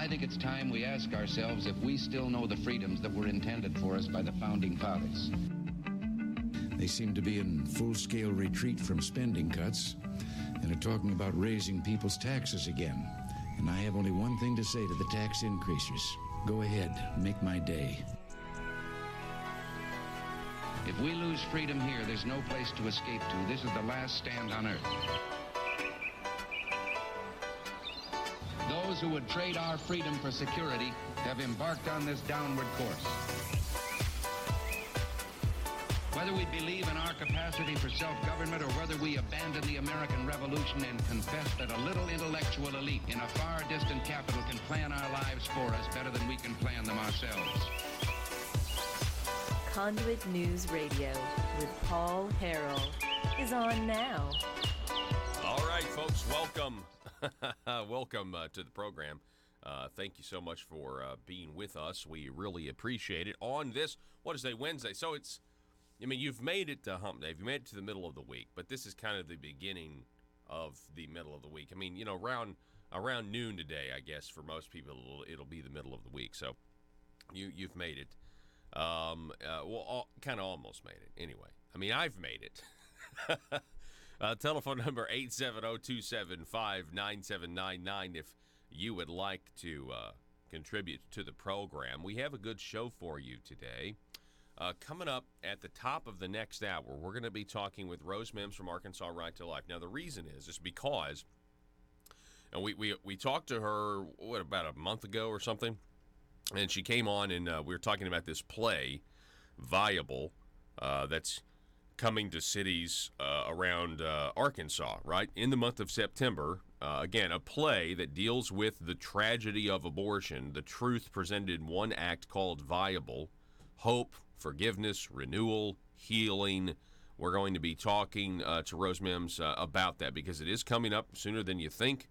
I think it's time we ask ourselves if we still know the freedoms that were intended for us by the Founding Fathers. They seem to be in full-scale retreat from spending cuts and are talking about raising people's taxes again. And I have only one thing to say to the tax increasers. Go ahead, make my day. If we lose freedom here, there's no place to escape to. This is the last stand on earth. Those who would trade our freedom for security have embarked on this downward course. Whether we believe in our capacity for self-government or whether we abandon the American Revolution and confess that a little intellectual elite in a far distant capital can plan our lives for us better than we can plan them ourselves. Conduit News Radio with Paul Harrell is on now. All right, folks, welcome. Welcome to the program. Thank you so much for being with us. We really appreciate it on this, what is it, Wednesday? So it's, I mean, you've made it to Hump Day. You've made it to the middle of the week, but this is kind of the beginning of the middle of the week. I mean, you know, around noon today, I guess, for most people, it'll be the middle of the week. So you've made it. Kind of almost made it. Anyway, I mean, I've made it. Telephone number 870-275-9799 if you would like to contribute to the program. We have a good show for you today. Coming up at the top of the next hour, we're going to be talking with Rose Mims from Arkansas Right to Life. Now, the reason is because, and we talked to her, about a month ago or something, and she came on and we were talking about this play, Viable, that's coming to cities around Arkansas, right, in the month of September. Again, a play that deals with the tragedy of abortion, the truth presented in one act called Viable, hope, forgiveness, renewal, healing. We're going to be talking to Rose Mims about that because it is coming up sooner than you think.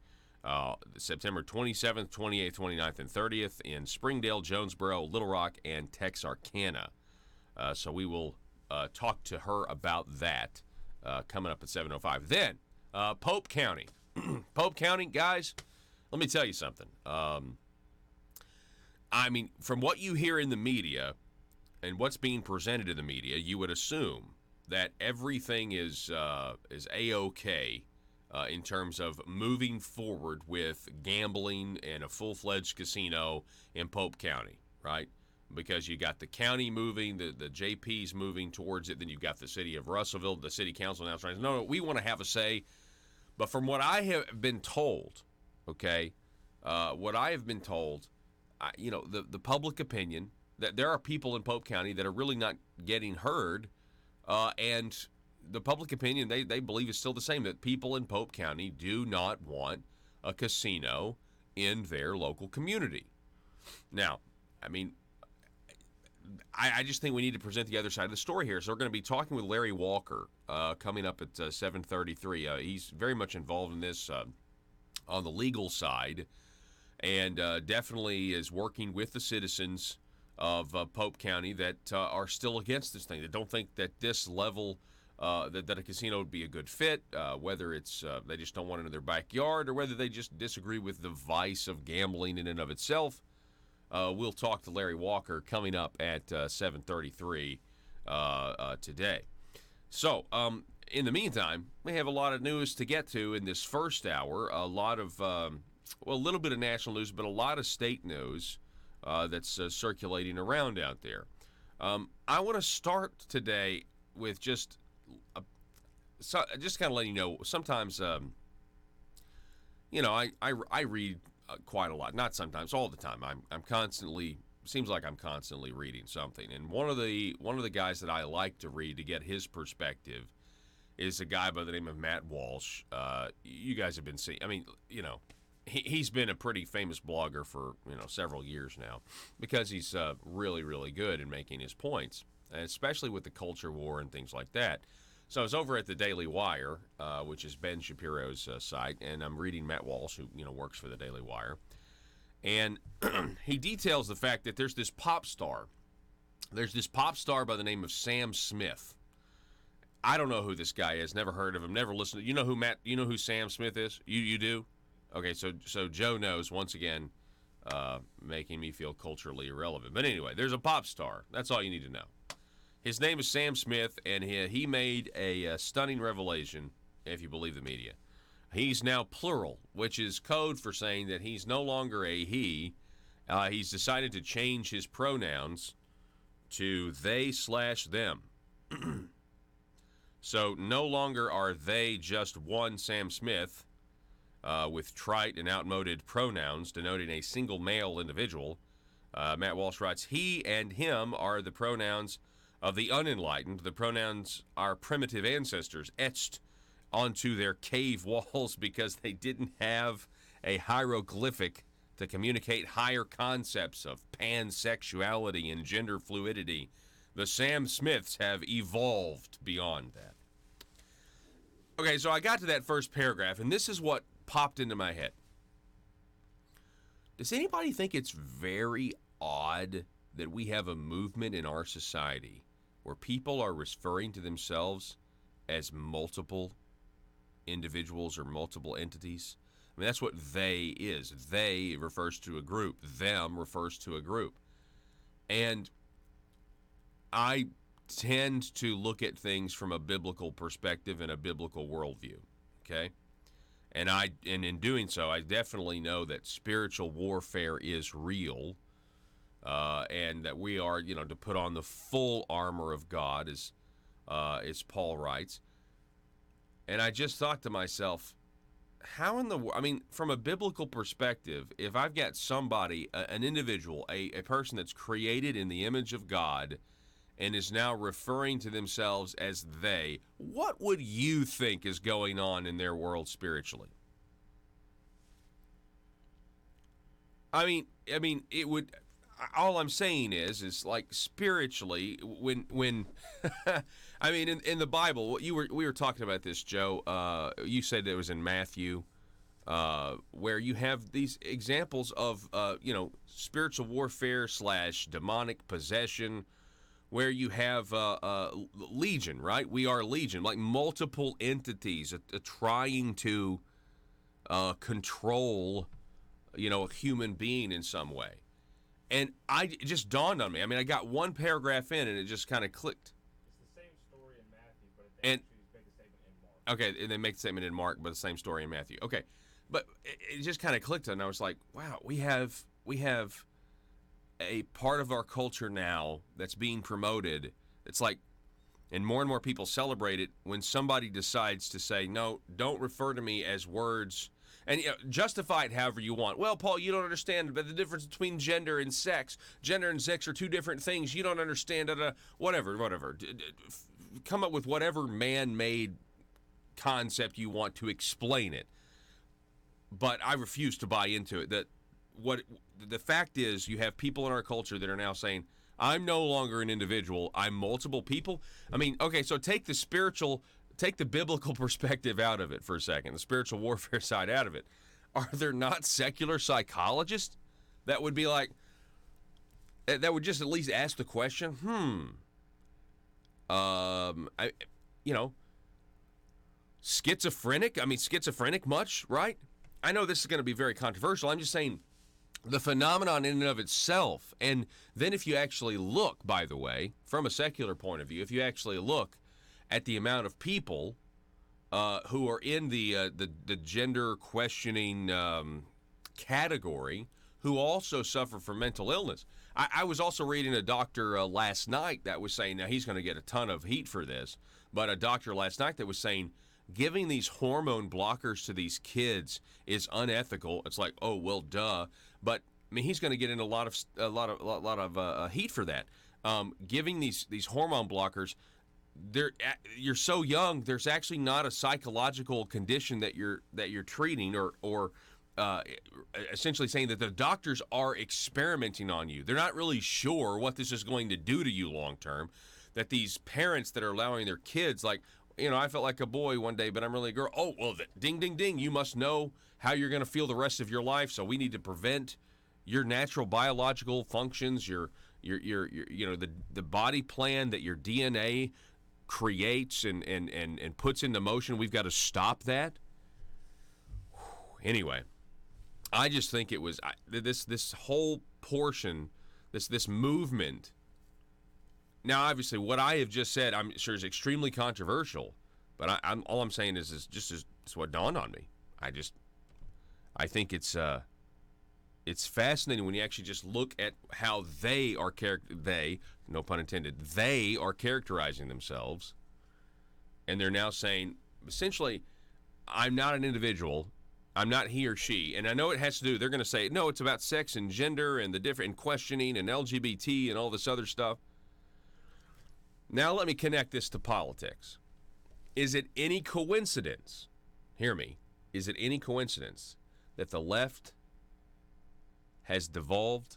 September 27th, 28th, 29th, and 30th in Springdale, Jonesboro, Little Rock, and Texarkana. So we will talk to her about that coming up at 7:05. Then, Pope County. Pope County, guys, let me tell you something. I mean, from what you hear in the media and what's being presented in the media, you would assume that everything is A-OK in terms of moving forward with gambling and a full-fledged casino in Pope County, right? Because you got the county moving, the JP's moving towards it, then you've got the city of Russellville, the city council now trying to say, no, we want to have a say. But from what I have been told, okay, what I have been told, the public opinion, that there are people in Pope County that are really not getting heard, and the public opinion they believe is still the same, that people in Pope County do not want a casino in their local community. Now, I mean, I just think we need to present the other side of the story here. So we're going to be talking with Larry Walker coming up at 7:33. He's very much involved in this on the legal side, and definitely is working with the citizens of Pope County that are still against this thing, that don't think that this level, that a casino would be a good fit, whether it's they just don't want it in their backyard or whether they just disagree with the vice of gambling in and of itself. We'll talk to Larry Walker coming up at 7:33 today. So, in the meantime, we have a lot of news to get to in this first hour. A lot of, a little bit of national news, but a lot of state news that's circulating around out there. I want to start today with just kind of letting you know, sometimes, I read quite a lot. Not sometimes, all the time. I'm constantly, seems like I'm constantly reading something. And one of the guys that I like to read to get his perspective is a guy by the name of Matt Walsh. You guys have been seeing, I mean, he's been a pretty famous blogger for, several years now because he's really, really good in making his points, and especially with the culture war and things like that. So I was over at the Daily Wire, which is Ben Shapiro's site, and I'm reading Matt Walsh, who works for the Daily Wire, and he details the fact that there's this pop star. There's this pop star by the name of Sam Smith. I don't know who this guy is. Never heard of him. Never listened. You know who Sam Smith is? You do? Okay, so Joe knows once again. making me feel culturally irrelevant. But anyway, there's a pop star. That's all you need to know. His name is Sam Smith, and he made a stunning revelation, if you believe the media. He's now plural, which is code for saying that he's no longer a he. He's decided to change his pronouns to they/them. So no longer are they just one Sam Smith with trite and outmoded pronouns denoting a single male individual. Matt Walsh writes, he and him are the pronouns of the unenlightened, the pronouns our primitive ancestors etched onto their cave walls because they didn't have a hieroglyphic to communicate higher concepts of pansexuality and gender fluidity. The Sam Smiths have evolved beyond that. Okay, so I got to that first paragraph, and this is what popped into my head. Does anybody think it's very odd that we have a movement in our society where people are referring to themselves as multiple individuals or multiple entities? I mean, that's what they is. They refers to a group. Them refers to a group. And I tend to look at things from a biblical perspective and a biblical worldview, okay? And in doing so, I definitely know that spiritual warfare is real, and that we are, to put on the full armor of God, as Paul writes. And I just thought to myself, how in the world, from a biblical perspective, if I've got somebody, an individual, a person that's created in the image of God and is now referring to themselves as they, what would you think is going on in their world spiritually? It would, all I'm saying is like spiritually, when in the Bible, we were talking about this, Joe. You said it was in Matthew, where you have these examples of spiritual warfare / demonic possession, where you have legion, right? We are legion, like multiple entities trying to control, a human being in some way. And it just dawned on me. I got one paragraph in, and it just kind of clicked. It's the same story in Matthew, but they actually make a statement in Mark. Okay, and they make a statement in Mark, but the same story in Matthew. Okay, but it just kind of clicked, and I was like, wow, we have a part of our culture now that's being promoted. It's like, and more people celebrate it when somebody decides to say, no, don't refer to me as words, and justify it however you want. Well, Paul, you don't understand but the difference between gender and sex. Gender and sex are two different things. You don't understand. Whatever. Come up with whatever man-made concept you want to explain it. But I refuse to buy into it. The fact is, you have people in our culture that are now saying, I'm no longer an individual, I'm multiple people. Okay, so take the biblical perspective out of it for a second, the spiritual warfare side out of it. Are there not secular psychologists that would be like, that would just at least ask the question, schizophrenic? Schizophrenic much, right? I know this is going to be very controversial. I'm just saying, the phenomenon in and of itself, and then if you actually look, by the way, from a secular point of view, if you actually look at the amount of people who are in the gender questioning category who also suffer from mental illness. I was also reading a doctor last night that was saying, now he's going to get a ton of heat for this, but a doctor last night that was saying giving these hormone blockers to these kids is unethical. It's like, oh, well, duh. But he's going to get in a lot of heat for that. Giving these hormone blockers, you're so young. There's actually not a psychological condition that you're treating, or essentially saying that the doctors are experimenting on you. They're not really sure what this is going to do to you long term. That these parents that are allowing their kids, like, I felt like a boy one day, but I'm really a girl. Oh, well, ding, ding, ding. You must know how you're going to feel the rest of your life. So we need to prevent your natural biological functions, your the body plan that your DNA creates and puts into motion. We've got to stop that. Anyway, I just think it was this whole portion, this movement. Now, obviously, what I have just said, I'm sure is extremely controversial, but all I'm saying is it's what dawned on me. I think it's fascinating when you actually just look at how they are no pun intended, they are characterizing themselves, and they're now saying essentially, I'm not an individual. I'm not he or she. And I know it has to do, they're going to say, no, it's about sex and gender and the different, and questioning and LGBT and all this other stuff. Now let me connect this to politics. Is it any coincidence, hear me, is it any coincidence that the left has devolved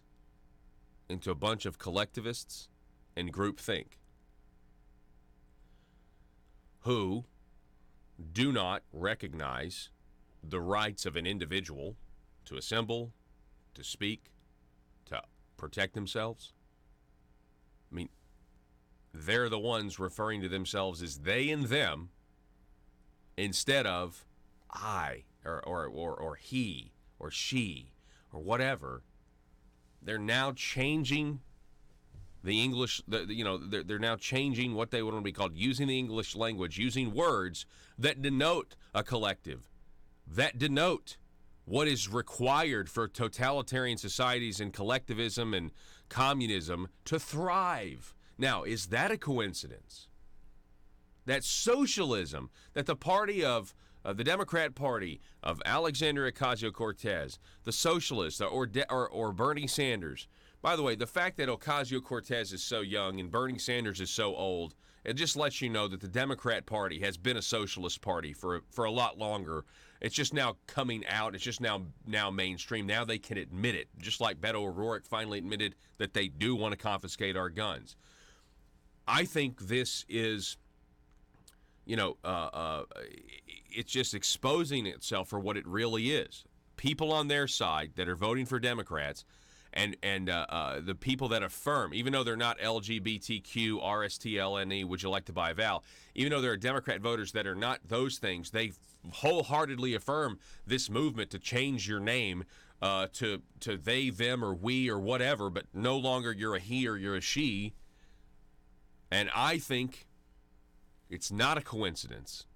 into a bunch of collectivists and groupthink who do not recognize the rights of an individual to assemble, to speak, to protect themselves? I mean, they're the ones referring to themselves as they and them instead of I or he or she or whatever. They're now changing the English, they're now changing what they want to be called, using the English language, using words that denote a collective, that denote what is required for totalitarian societies and collectivism and communism to thrive. Now, is that a coincidence? That socialism, that the party of the Democrat Party of Alexandria Ocasio-Cortez, the socialists, or Bernie Sanders. By the way, the fact that Ocasio-Cortez is so young and Bernie Sanders is so old, it just lets you know that the Democrat Party has been a socialist party for a lot longer. It's just now coming out. It's just now mainstream. Now they can admit it, just like Beto O'Rourke finally admitted that they do want to confiscate our guns. I think this is, it's just exposing itself for what it really is. People on their side that are voting for Democrats and the people that affirm, even though they're not LGBTQ, RSTLNE, would you like to buy a Val, even though there are Democrat voters that are not those things, they wholeheartedly affirm this movement to change your name to they, them, or we, or whatever, but no longer you're a he or you're a she. And I think it's not a coincidence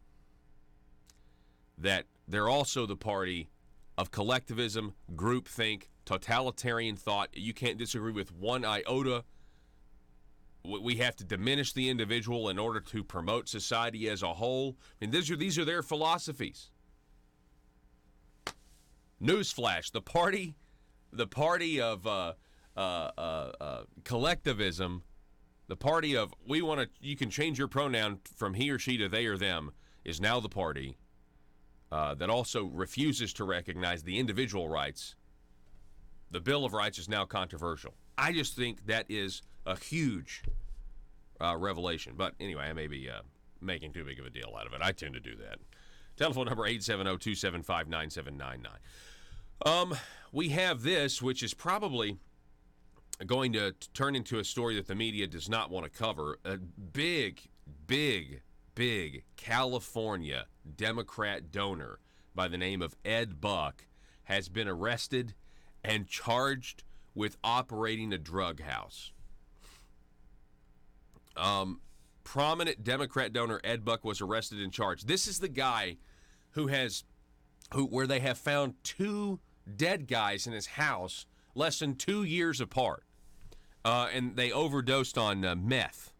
that they're also the party of collectivism, groupthink, totalitarian thought. You can't disagree with one iota. We have to diminish the individual in order to promote society as a whole. I mean, these are their philosophies. Newsflash: the party of collectivism, the party of you can change your pronoun from he or she to they or them, is now the party that also refuses to recognize the individual rights. The Bill of Rights is now controversial. I just think that is a huge revelation. But anyway, I may be making too big of a deal out of it. I tend to do that. Telephone number 870-275-9799. We have this, which is probably going to turn into a story that the media does not want to cover. A big California Democrat donor by the name of Ed Buck has been arrested and charged with operating a drug house. Prominent Democrat donor Ed Buck was arrested and charged. This is the guy where they have found two dead guys in his house less than 2 years apart, and they overdosed on meth.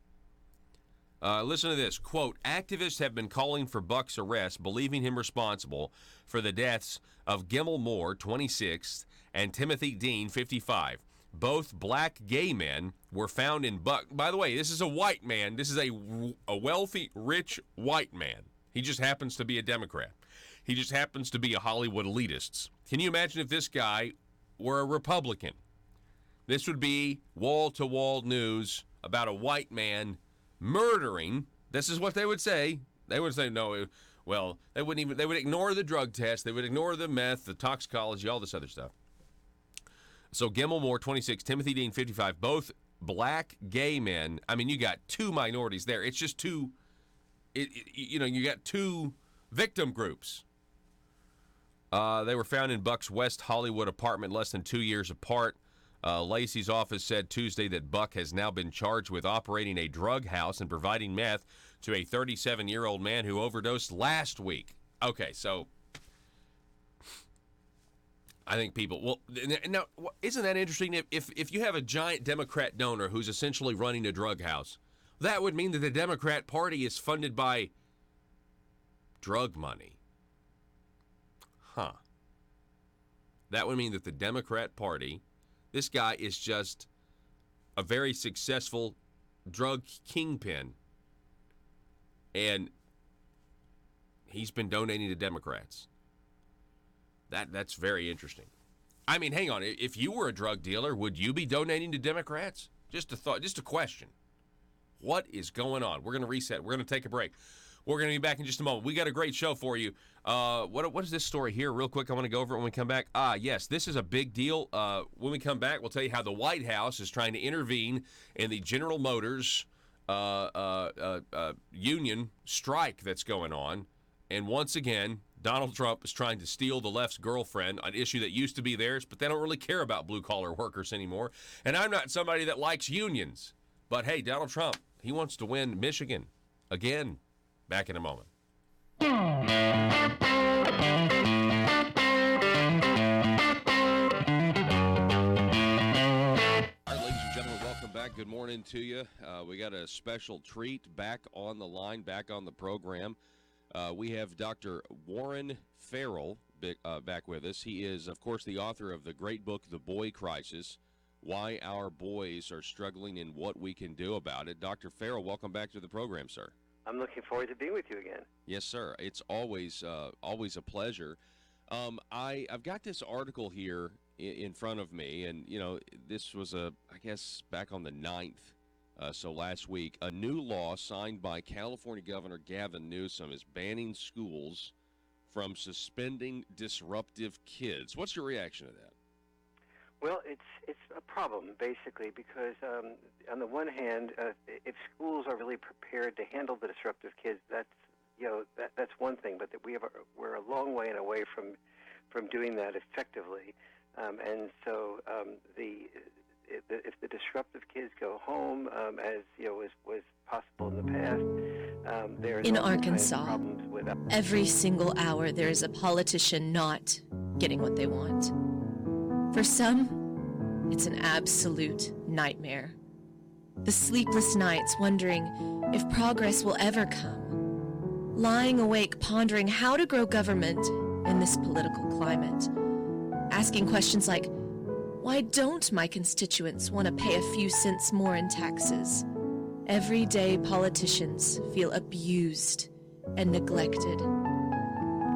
Listen to this. Quote, activists have been calling for Buck's arrest, believing him responsible for the deaths of Gimmel Moore, 26, and Timothy Dean, 55. Both black gay men were found in Buck. By the way, this is a white man. This is a wealthy, rich white man. He just happens to be a Democrat. He just happens to be a Hollywood elitist. Can you imagine if this guy were a Republican? This would be wall-to-wall news about a white man murdering. This is what they would say. They would say, no, well, they would ignore the drug test. They would ignore the meth, the toxicology, all this other stuff. So Gimmel Moore, 26, Timothy Dean, 55, both black gay men. I mean, you got two minorities there. It's just you got two victim groups. They were found in Buck's West Hollywood apartment less than 2 years apart. Lacey's office said Tuesday that Buck has now been charged with operating a drug house and providing meth to a 37-year-old man who overdosed last week. Okay, so I think people, well, now, isn't that interesting? If you have a giant Democrat donor who's essentially running a drug house, that would mean that the Democrat Party is funded by drug money. Huh. That would mean that the Democrat Party, this guy is just a very successful drug kingpin, and he's been donating to Democrats. That's very interesting. I mean, hang on. If you were a drug dealer, would you be donating to Democrats? Just a thought, just a question. What is going on? We're going to reset. We're going to take a break. We're going to be back in just a moment. We got a great show for you. What is this story here? Real quick, I want to go over it when we come back. Yes, this is a big deal. When we come back, we'll tell you how the White House is trying to intervene in the General Motors union strike that's going on. And once again, Donald Trump is trying to steal the left's girlfriend, an issue that used to be theirs, but they don't really care about blue-collar workers anymore. And I'm not somebody that likes unions. But, hey, Donald Trump, he wants to win Michigan again. Back in a moment. All right, ladies and gentlemen, welcome back. Good morning to you. We got a special treat back on the line, back on the program. We have Dr. Warren Farrell back with us. He is, of course, the author of the great book, The Boy Crisis, Why Our Boys Are Struggling and What We Can Do About It. Dr. Farrell, welcome back to the program, sir. I'm looking forward to being with you again. Yes, sir. It's always a pleasure. I've got this article here in front of me, and, you know, this was, I guess, back on the 9th, so last week. A new law signed by California Governor Gavin Newsom is banning schools from suspending disruptive kids. What's your reaction to that? Well, it's a problem, basically, because on the one hand, if schools are really prepared to handle the disruptive kids, that's one thing. But that we're a long way and away from doing that effectively, and so if the disruptive kids go home, as was possible in the past, there's in all kinds of Arkansas, problems with every single hour there is a politician not getting what they want. For some, it's an absolute nightmare. The sleepless nights wondering if progress will ever come. Lying awake pondering how to grow government in this political climate. Asking questions like, why don't my constituents want to pay a few cents more in taxes? Everyday politicians feel abused and neglected.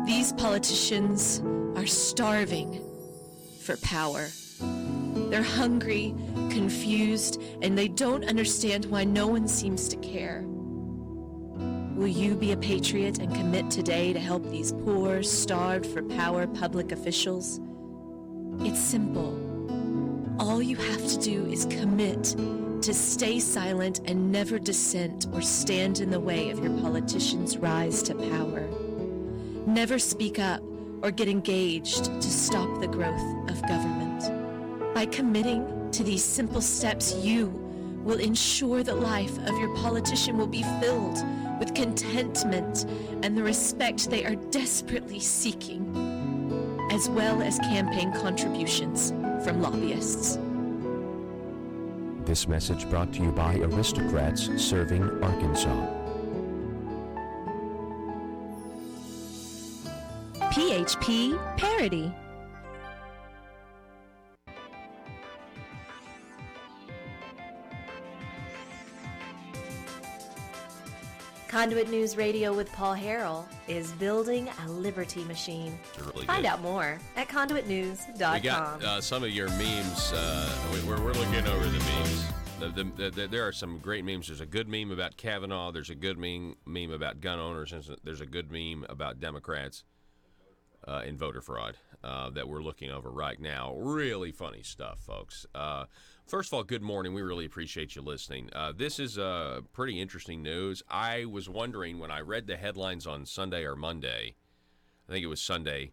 These politicians are starving for power. They're hungry, confused, and they don't understand why no one seems to care. Will you be a patriot and commit today to help these poor, starved for power public officials? It's simple. All you have to do is commit to stay silent and never dissent or stand in the way of your politicians' rise to power. Never speak up or get engaged to stop the growth of government. By committing to these simple steps, you will ensure the life of your politician will be filled with contentment and the respect they are desperately seeking, as well as campaign contributions from lobbyists. This message brought to you by Aristocrats Serving Arkansas. PHP Parody. Conduit News Radio with Paul Harrell is building a liberty machine. Really Find good. out more at conduitnews.com. We got some of your memes. We're looking over the memes. There are some great memes. There's a good meme about Kavanaugh. There's a good meme about gun owners. And there's a good meme about Democrats and voter fraud that we're looking over right now. Really funny stuff, folks. First of all, good morning. We really appreciate you listening. This is pretty interesting news. I was wondering when I read the headlines on Sunday or Monday, I think it was Sunday,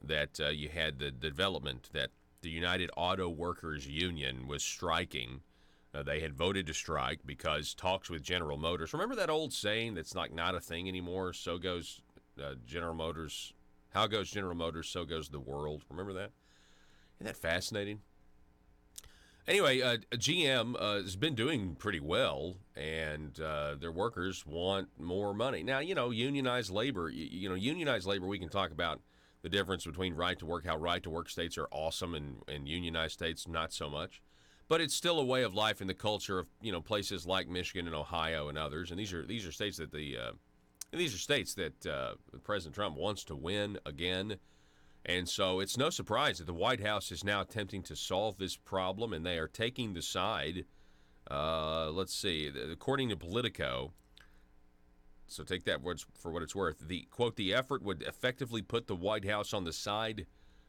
that you had the development that the United Auto Workers Union was striking. They had voted to strike because talks with General Motors. Remember that old saying that's like not a thing anymore? So goes General Motors. How goes General Motors, so goes the world. Remember that? Isn't that fascinating? Anyway, GM has been doing pretty well, and their workers want more money. Now, unionized labor, unionized labor, we can talk about the difference between right to work, how right to work states are awesome and unionized states not so much. But it's still a way of life in the culture of, places like Michigan and Ohio and others. And these are states that President Trump wants to win again. And so it's no surprise that the White House is now attempting to solve this problem, and they are taking the side. Let's see. According to Politico, so take that for what it's worth, the effort would effectively put the White House on the side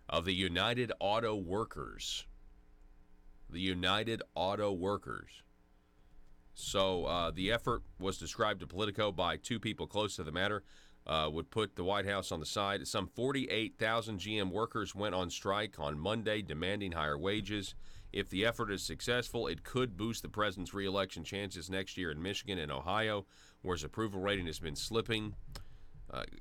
of the United Auto Workers. The United Auto Workers. So the effort was described to Politico by two people close to the matter. Would put the White House on the side. Some 48,000 GM workers went on strike on Monday demanding higher wages. If the effort is successful, it could boost the president's re-election chances next year in Michigan and Ohio, where his approval rating has been slipping,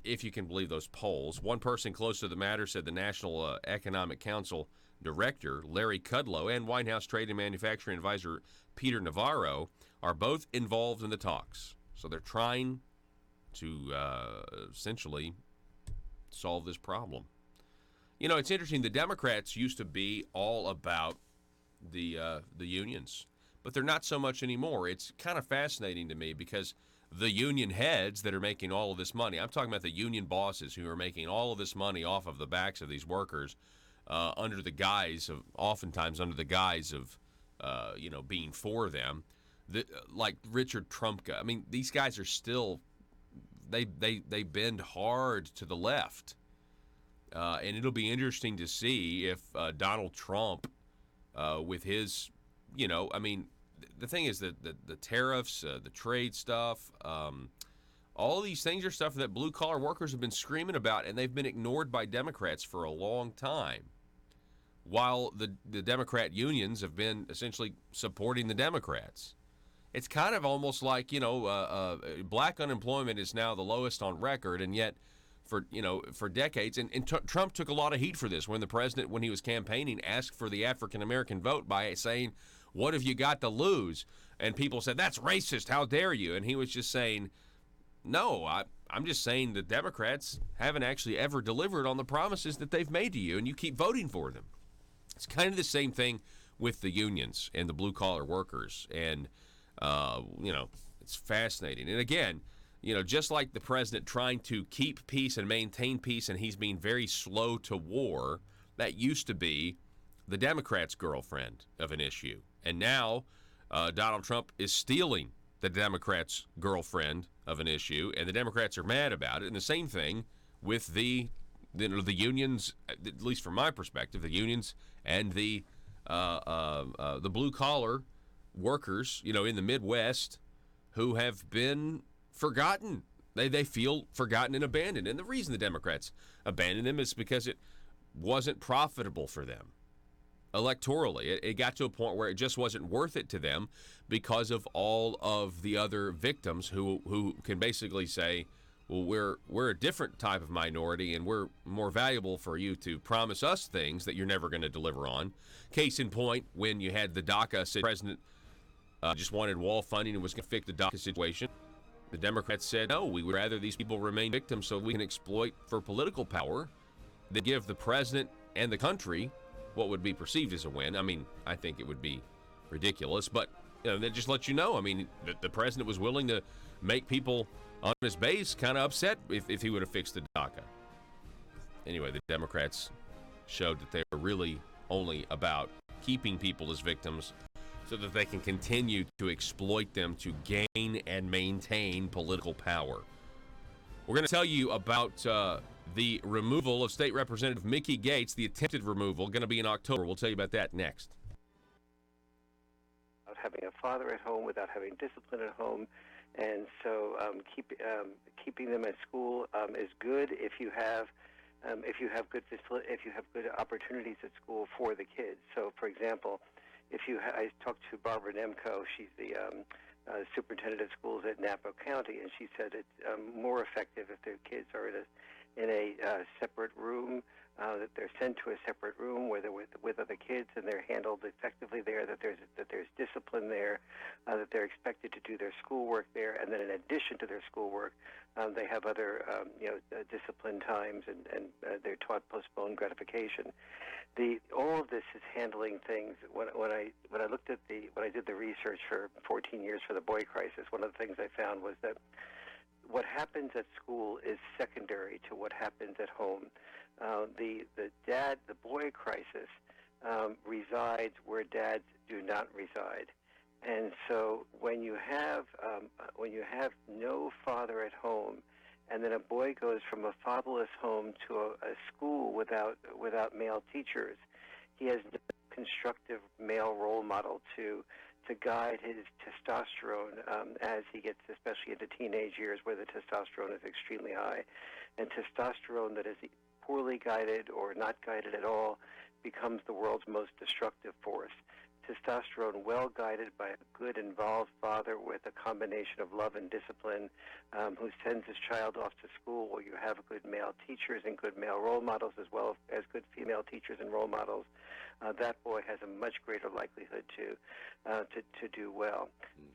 if you can believe those polls. One person close to the matter said the National Economic Council Director, Larry Kudlow, and White House Trade and Manufacturing Advisor Peter Navarro are both involved in the talks. So they're trying to essentially solve this problem. It's interesting. The Democrats used to be all about the unions, but they're not so much anymore. It's kind of fascinating to me because the union heads that are making all of this money, I'm talking about the union bosses who are making all of this money off of the backs of these workers, oftentimes under the guise of, being for them, like Richard Trumka. I mean, these guys are still. They bend hard to the left, and it'll be interesting to see if Donald Trump, with his, the thing is that the tariffs, the trade stuff, all these things are stuff that blue collar workers have been screaming about, and they've been ignored by Democrats for a long time, while the Democrat unions have been essentially supporting the Democrats. It's kind of almost like, black unemployment is now the lowest on record, and yet for decades, and Trump took a lot of heat for this when the president, when he was campaigning, asked for the African-American vote by saying, what have you got to lose? And people said, that's racist, how dare you? And he was just saying, no, I'm just saying the Democrats haven't actually ever delivered on the promises that they've made to you, and you keep voting for them. It's kind of the same thing with the unions and the blue-collar workers, and it's fascinating. And again, just like the president trying to keep peace and maintain peace, and he's being very slow to war, that used to be the Democrats' girlfriend of an issue. And now Donald Trump is stealing the Democrats' girlfriend of an issue, and the Democrats are mad about it. And the same thing with the unions, at least from my perspective, the unions and the blue-collar workers, in the Midwest who have been forgotten. They feel forgotten and abandoned. And the reason the Democrats abandoned them is because it wasn't profitable for them electorally. It got to a point where it just wasn't worth it to them because of all of the other victims who can basically say, well, we're a different type of minority, and we're more valuable for you to promise us things that you're never going to deliver on. Case in point, when you had the DACA, president just wanted wall funding and was going to fix the DACA situation. The Democrats said, no, we would rather these people remain victims so we can exploit for political power than give the president and the country what would be perceived as a win. I mean, I think it would be ridiculous, but that just lets you know, the president was willing to make people on his base kind of upset if he would have fixed the DACA. Anyway, the Democrats showed that they were really only about keeping people as victims so that they can continue to exploit them to gain and maintain political power. We're going to tell you about the removal of State Representative Mickey Gates, the attempted removal, going to be in October. We'll tell you about that next. Without having a father at home, without having discipline at home, and so keeping them at school is good if you have if you have good opportunities at school for the kids. So, for example, I talked to Barbara Nemco. She's the superintendent of schools at Napa County, and she said it's more effective if their kids are in a separate room, that they're sent to a separate room where they're with other kids and they're handled effectively there, that there's discipline there, that they're expected to do their schoolwork there, and then in addition to their schoolwork, they have other discipline times, and they're taught postponed gratification. All of this is handling things. When I did the research for 14 years for the boy crisis, one of the things I found was that what happens at school is secondary to what happens at home. The boy crisis resides where dads do not reside, and so when you have no father at home, and then a boy goes from a fatherless home to a school without male teachers, he has no constructive male role model to guide his testosterone as he gets, especially into teenage years where the testosterone is extremely high. And testosterone that is poorly guided or not guided at all becomes the world's most destructive force. Testosterone well guided by a good involved father with a combination of love and discipline, who sends his child off to school where you have good male teachers and good male role models as well as good female teachers and role models, that boy has a much greater likelihood to do well.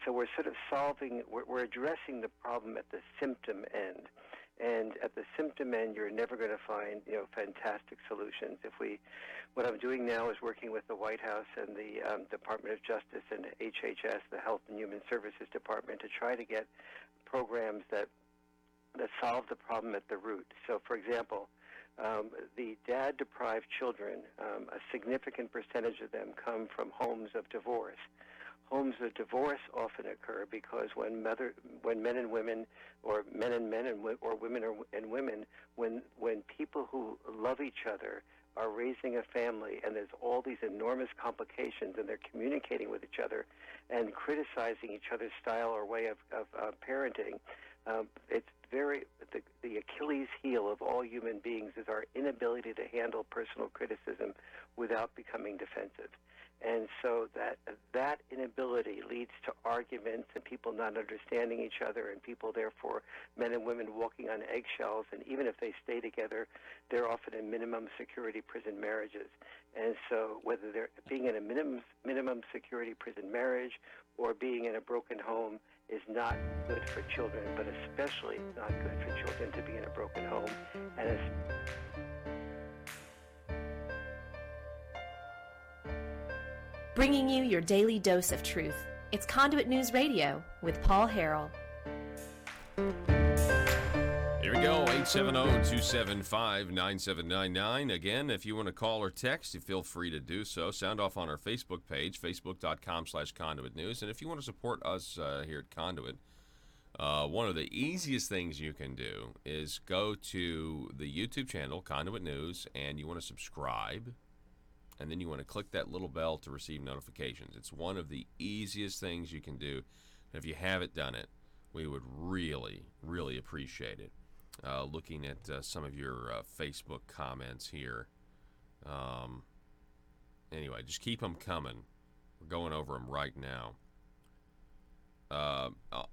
So we're sort of we're addressing the problem at the symptom end. And at the symptom end, you're never going to find, fantastic solutions. What I'm doing now is working with the White House and the Department of Justice and HHS, the Health and Human Services Department, to try to get programs that solve the problem at the root. So, for example, the dad-deprived children, a significant percentage of them come from homes of divorce. Homes of divorce often occur because when men and women, or men and men, or women and women, when people who love each other are raising a family, and there's all these enormous complications, and they're communicating with each other and criticizing each other's style or way of parenting, it's the Achilles heel of all human beings is our inability to handle personal criticism without becoming defensive. And so that inability leads to arguments and people not understanding each other, and people, therefore, men and women walking on eggshells. And even if they stay together, they're often in minimum security prison marriages. And so whether they're being in a minimum security prison marriage or being in a broken home is not good for children, but especially not good for children to be in a broken home. And bringing you your daily dose of truth. It's Conduit News Radio with Paul Harrell. Here we go, 870-275-9799. Again, if you want to call or text, you feel free to do so. Sound off on our Facebook page, facebook.com/Conduit News. And if you want to support us here at Conduit, one of the easiest things you can do is go to the YouTube channel, Conduit News, and you want to subscribe. And then you want to click that little bell to receive notifications. It's one of the easiest things you can do. If you haven't done it, we would really, really appreciate it. Looking at some of your Facebook comments here. Anyway, just keep them coming. We're going over them right now.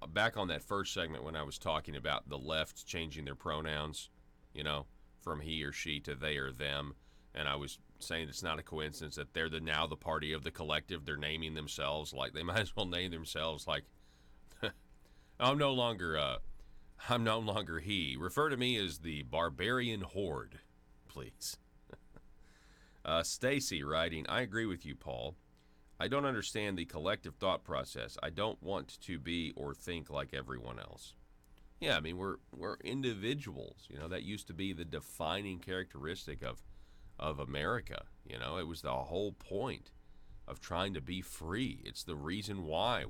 Back on that first segment when I was talking about the left changing their pronouns, from he or she to they or them. And I was saying it's not a coincidence that they're now the party of the collective. They're naming themselves like they might as well name themselves like I'm no longer he. Refer to me as the barbarian horde, please. Stacy writing, I agree with you, Paul. I don't understand the collective thought process. I don't want to be or think like everyone else. Yeah, I mean we're individuals. That used to be the defining characteristic of America. It was the whole point of trying to be free. It's the reason why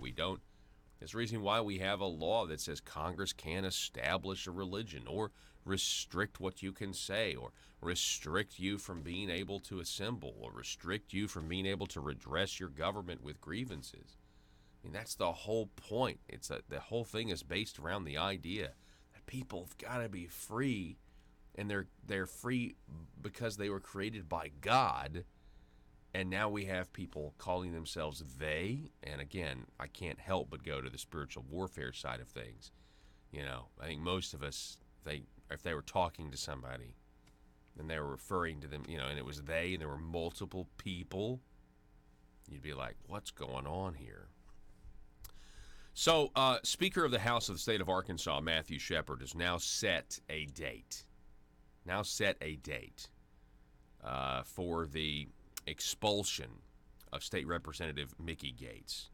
it's the reason why we have a law that says Congress can't establish a religion or restrict what you can say or restrict you from being able to assemble or restrict you from being able to redress your government with grievances. I mean, that's the whole point. The whole thing is based around the idea that people have got to be free and they're free because they were created by God. And now we have people calling themselves they. And again, I can't help but go to the spiritual warfare side of things. You know, I think most of us, if they were talking to somebody and they were referring to them, you know, and it was they, and there were multiple people, you'd be like, what's going on here? So, Speaker of the House of the State of Arkansas, Matthew Shepard, has now set a date. For the expulsion of State Representative Mickey Gates.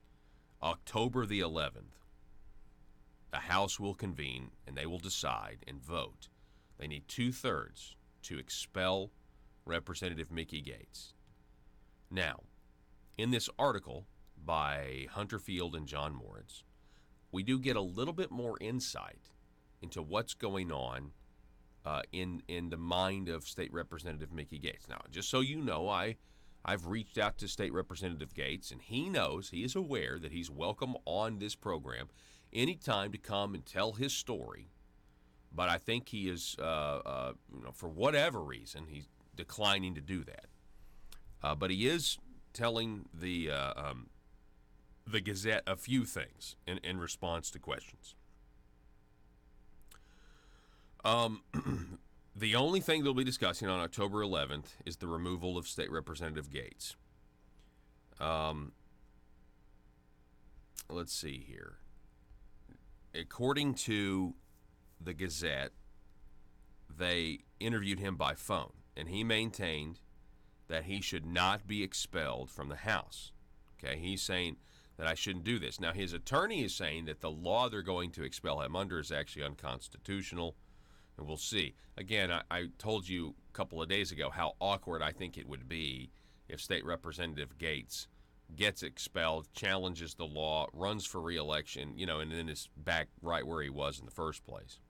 October the 11th, the House will convene and they will decide and vote. They need 2/3 to expel Representative Mickey Gates. Now, in this article by Hunter Field and John Moritz, we do get a little bit more insight into what's going on in the mind of State Representative Mickey Gates. Now, just so you know, I've reached out to State Representative Gates, and he is aware that he's welcome on this program anytime to come and tell his story. But I think he is, for whatever reason, he's declining to do that. But he is telling the Gazette a few things in response to questions. The only thing they'll be discussing on October 11th is the removal of State Representative Gates. Let's see here. According to the Gazette, they interviewed him by phone, and he maintained that he should not be expelled from the House. Okay, he's saying that I shouldn't do this. Now, his attorney is saying that the law they're going to expel him under is actually unconstitutional. And we'll see. Again, I told you a couple of days ago how awkward I think it would be if State Representative Gates gets expelled, challenges the law, runs for re-election, and then is back right where he was in the first place.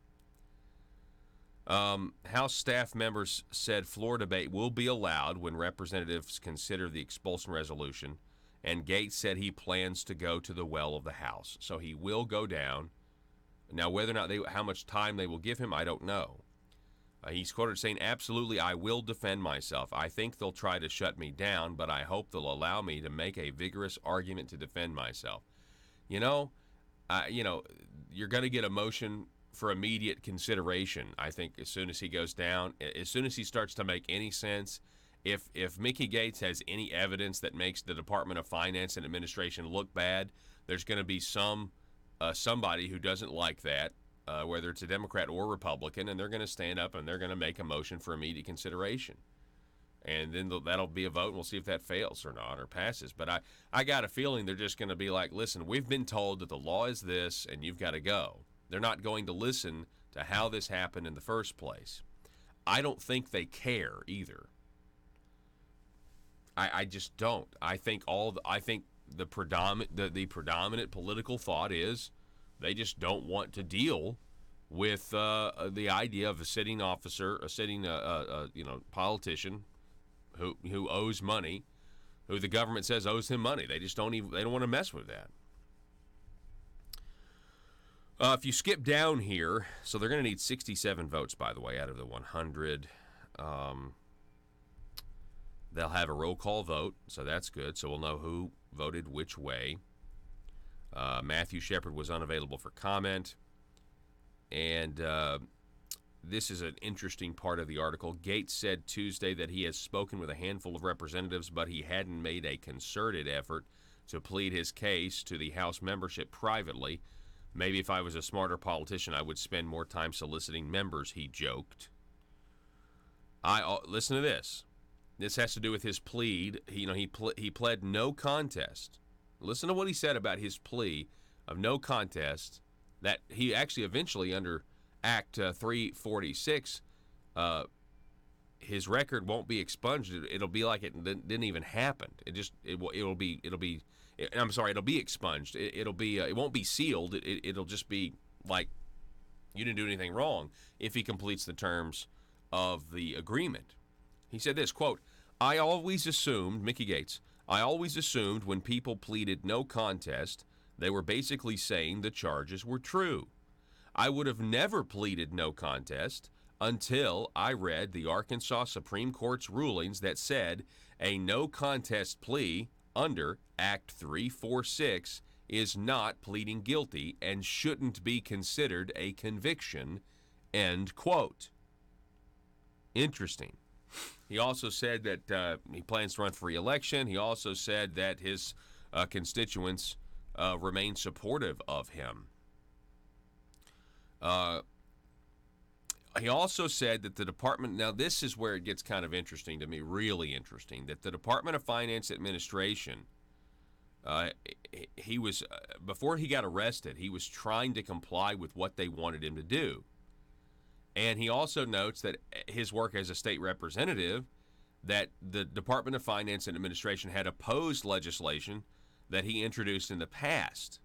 House staff members said floor debate will be allowed when representatives consider the expulsion resolution, and Gates said he plans to go to the well of the House. So he will go down. Now, whether or not how much time they will give him, I don't know. He's quoted saying, "Absolutely, I will defend myself. I think they'll try to shut me down, but I hope they'll allow me to make a vigorous argument to defend myself." You're going to get a motion for immediate consideration, I think, as soon as he goes down. As soon as he starts to make any sense, if Mickey Gates has any evidence that makes the Department of Finance and Administration look bad, there's going to be somebody who doesn't like that, whether it's a Democrat or Republican, and they're going to stand up and they're going to make a motion for immediate consideration. And then that'll be a vote, and we'll see if that fails or not or passes. But I got a feeling they're just going to be like, listen, we've been told that the law is this, and you've got to go. They're not going to listen to how this happened in the first place. I don't think they care either. I just don't. I think the predominant political thought is they just don't want to deal with the idea of a sitting officer, a sitting politician who owes money, who the government says owes him money. They just don't want to mess with that. If you skip down here, so they're going to need 67 votes, by the way, out of the 100. They'll have a roll call vote, so that's good. So we'll know who voted which way. Matthew Shepard was unavailable for comment. And this is an interesting part of the article. Gates said Tuesday that he has spoken with a handful of representatives, but he hadn't made a concerted effort to plead his case to the House membership privately. Maybe if I was a smarter politician, I would spend more time soliciting members, he joked. Listen to this. This has to do with his plea. He pled no contest. Listen to what he said about his plea of no contest, that he actually eventually, under Act 346, his record won't be expunged. It'll be like it didn't even happen. It'll be expunged. It won't be sealed. It'll just be like you didn't do anything wrong if he completes the terms of the agreement. He said this, quote, Mickey Gates, I always assumed when people pleaded no contest, they were basically saying the charges were true. I would have never pleaded no contest until I read the Arkansas Supreme Court's rulings that said a no contest plea under Act 346 is not pleading guilty and shouldn't be considered a conviction, end quote. Interesting. He also said that he plans to run for re-election. He also said that his constituents remain supportive of him. He also said that the department, now this is where it gets kind of interesting to me, really interesting, that the Department of Finance Administration, he was, before he got arrested, he was trying to comply with what they wanted him to do. And he also notes that his work as a state representative, that the Department of Finance and Administration had opposed legislation that he introduced in the past,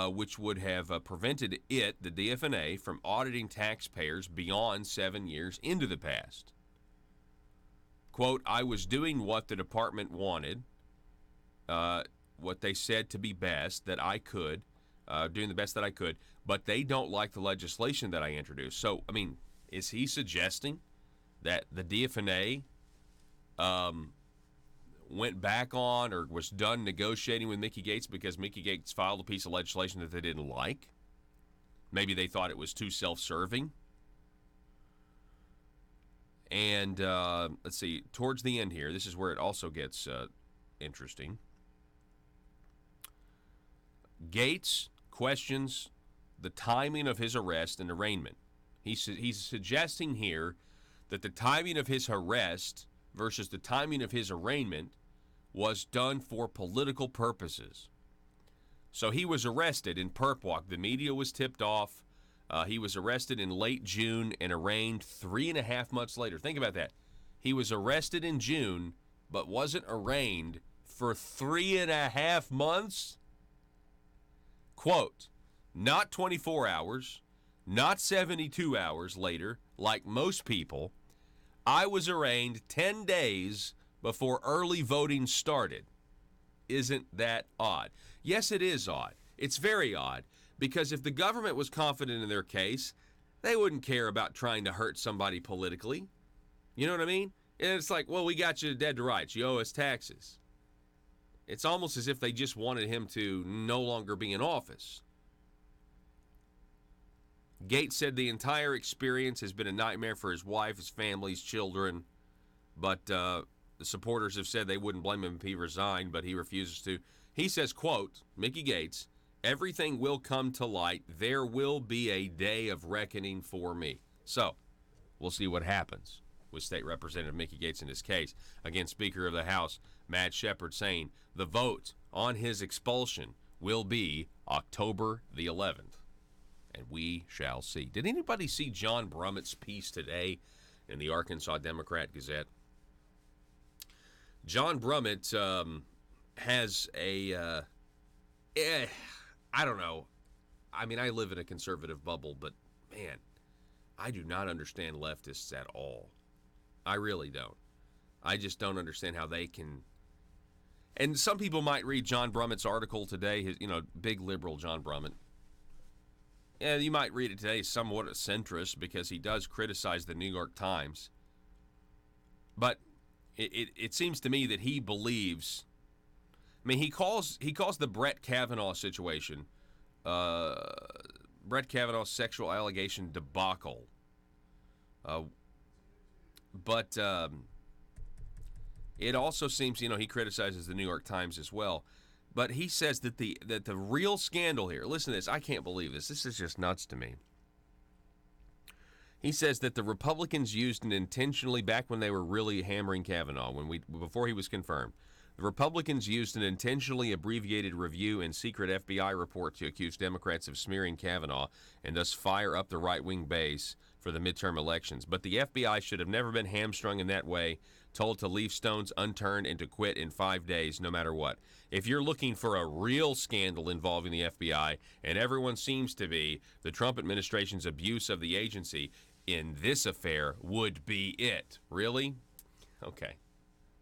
which would have prevented it, the DFNA, from auditing taxpayers beyond 7 years into the past. Quote, I was doing what the department wanted, what they said to be best, that I could, doing the best that I could, but they don't like the legislation that I introduced. So, I mean, is he suggesting that the DFNA went back on or was done negotiating with Mickey Gates because Mickey Gates filed a piece of legislation that they didn't like? Maybe they thought it was too self-serving. And let's see, towards the end here, this is where it also gets interesting. Gates questions the timing of his arrest and arraignment. He's suggesting here that the timing of his arrest versus the timing of his arraignment was done for political purposes. So he was arrested in Perp Walk. The media was tipped off. He was arrested in late June and arraigned 3.5 months later. Think about that. He was arrested in June, but wasn't arraigned for 3.5 months? Quote, not 24 hours, not 72 hours later, like most people. I was arraigned 10 days before early voting started. Isn't that odd? Yes, it is odd. It's very odd, because if the government was confident in their case, they wouldn't care about trying to hurt somebody politically. You know what I mean? And it's like, well, we got you dead to rights. You owe us taxes. It's almost as if they just wanted him to no longer be in office. Gates said the entire experience has been a nightmare for his wife, his family, his children, but the supporters have said they wouldn't blame him if he resigned, but he refuses to. He says, quote, Mickey Gates, everything will come to light. There will be a day of reckoning for me. So, we'll see what happens with State Representative Mickey Gates in this case. Again, Speaker of the House Matt Shepard saying the vote on his expulsion will be October the 11th. And we shall see. Did anybody see John Brummett's piece today in the Arkansas Democrat Gazette? John Brummett has a, I don't know. I mean, I live in a conservative bubble, but man, I do not understand leftists at all. I really don't. I just don't understand how they can. And some people might read John Brummett's article today, his, big liberal John Brummett. Yeah, you might read it today somewhat a centrist because he does criticize the New York Times. But it seems to me that he believes. I mean, he calls the Brett Kavanaugh situation, Brett Kavanaugh's sexual allegation debacle. But it also seems, he criticizes the New York Times as well. But he says that the real scandal here, listen to this, I can't believe this. This is just nuts to me. He says that the Republicans used an intentionally, back when they were really hammering Kavanaugh, before he was confirmed, the Republicans used an intentionally abbreviated review and secret FBI report to accuse Democrats of smearing Kavanaugh and thus fire up the right-wing base for the midterm elections. But the FBI should have never been hamstrung in that way, told to leave stones unturned and to quit in 5 days, no matter what. If you're looking for a real scandal involving the FBI, and everyone seems to be, the Trump administration's abuse of the agency in this affair would be it. Really? Okay.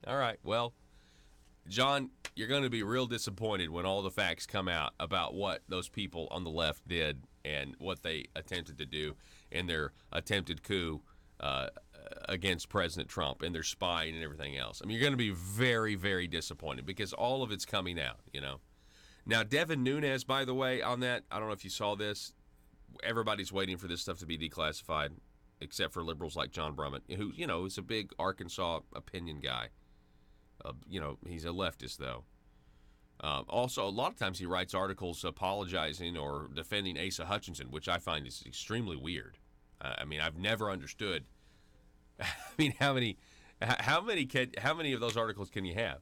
All right. Well, John, you're going to be real disappointed when all the facts come out about what those people on the left did and what they attempted to do in their attempted coup against President Trump and their spying and everything else. I mean, you're going to be very, very disappointed because all of it's coming out, you know. Now, Devin Nunes, by the way, on that, I don't know if you saw this. Everybody's waiting for this stuff to be declassified, except for liberals like John Brummett, who, you know, is a big Arkansas opinion guy. You know, he's a leftist, though. Also, a lot of times he writes articles apologizing or defending Asa Hutchinson, which I find is extremely weird. I mean, I've never understood. I mean, how many of those articles can you have?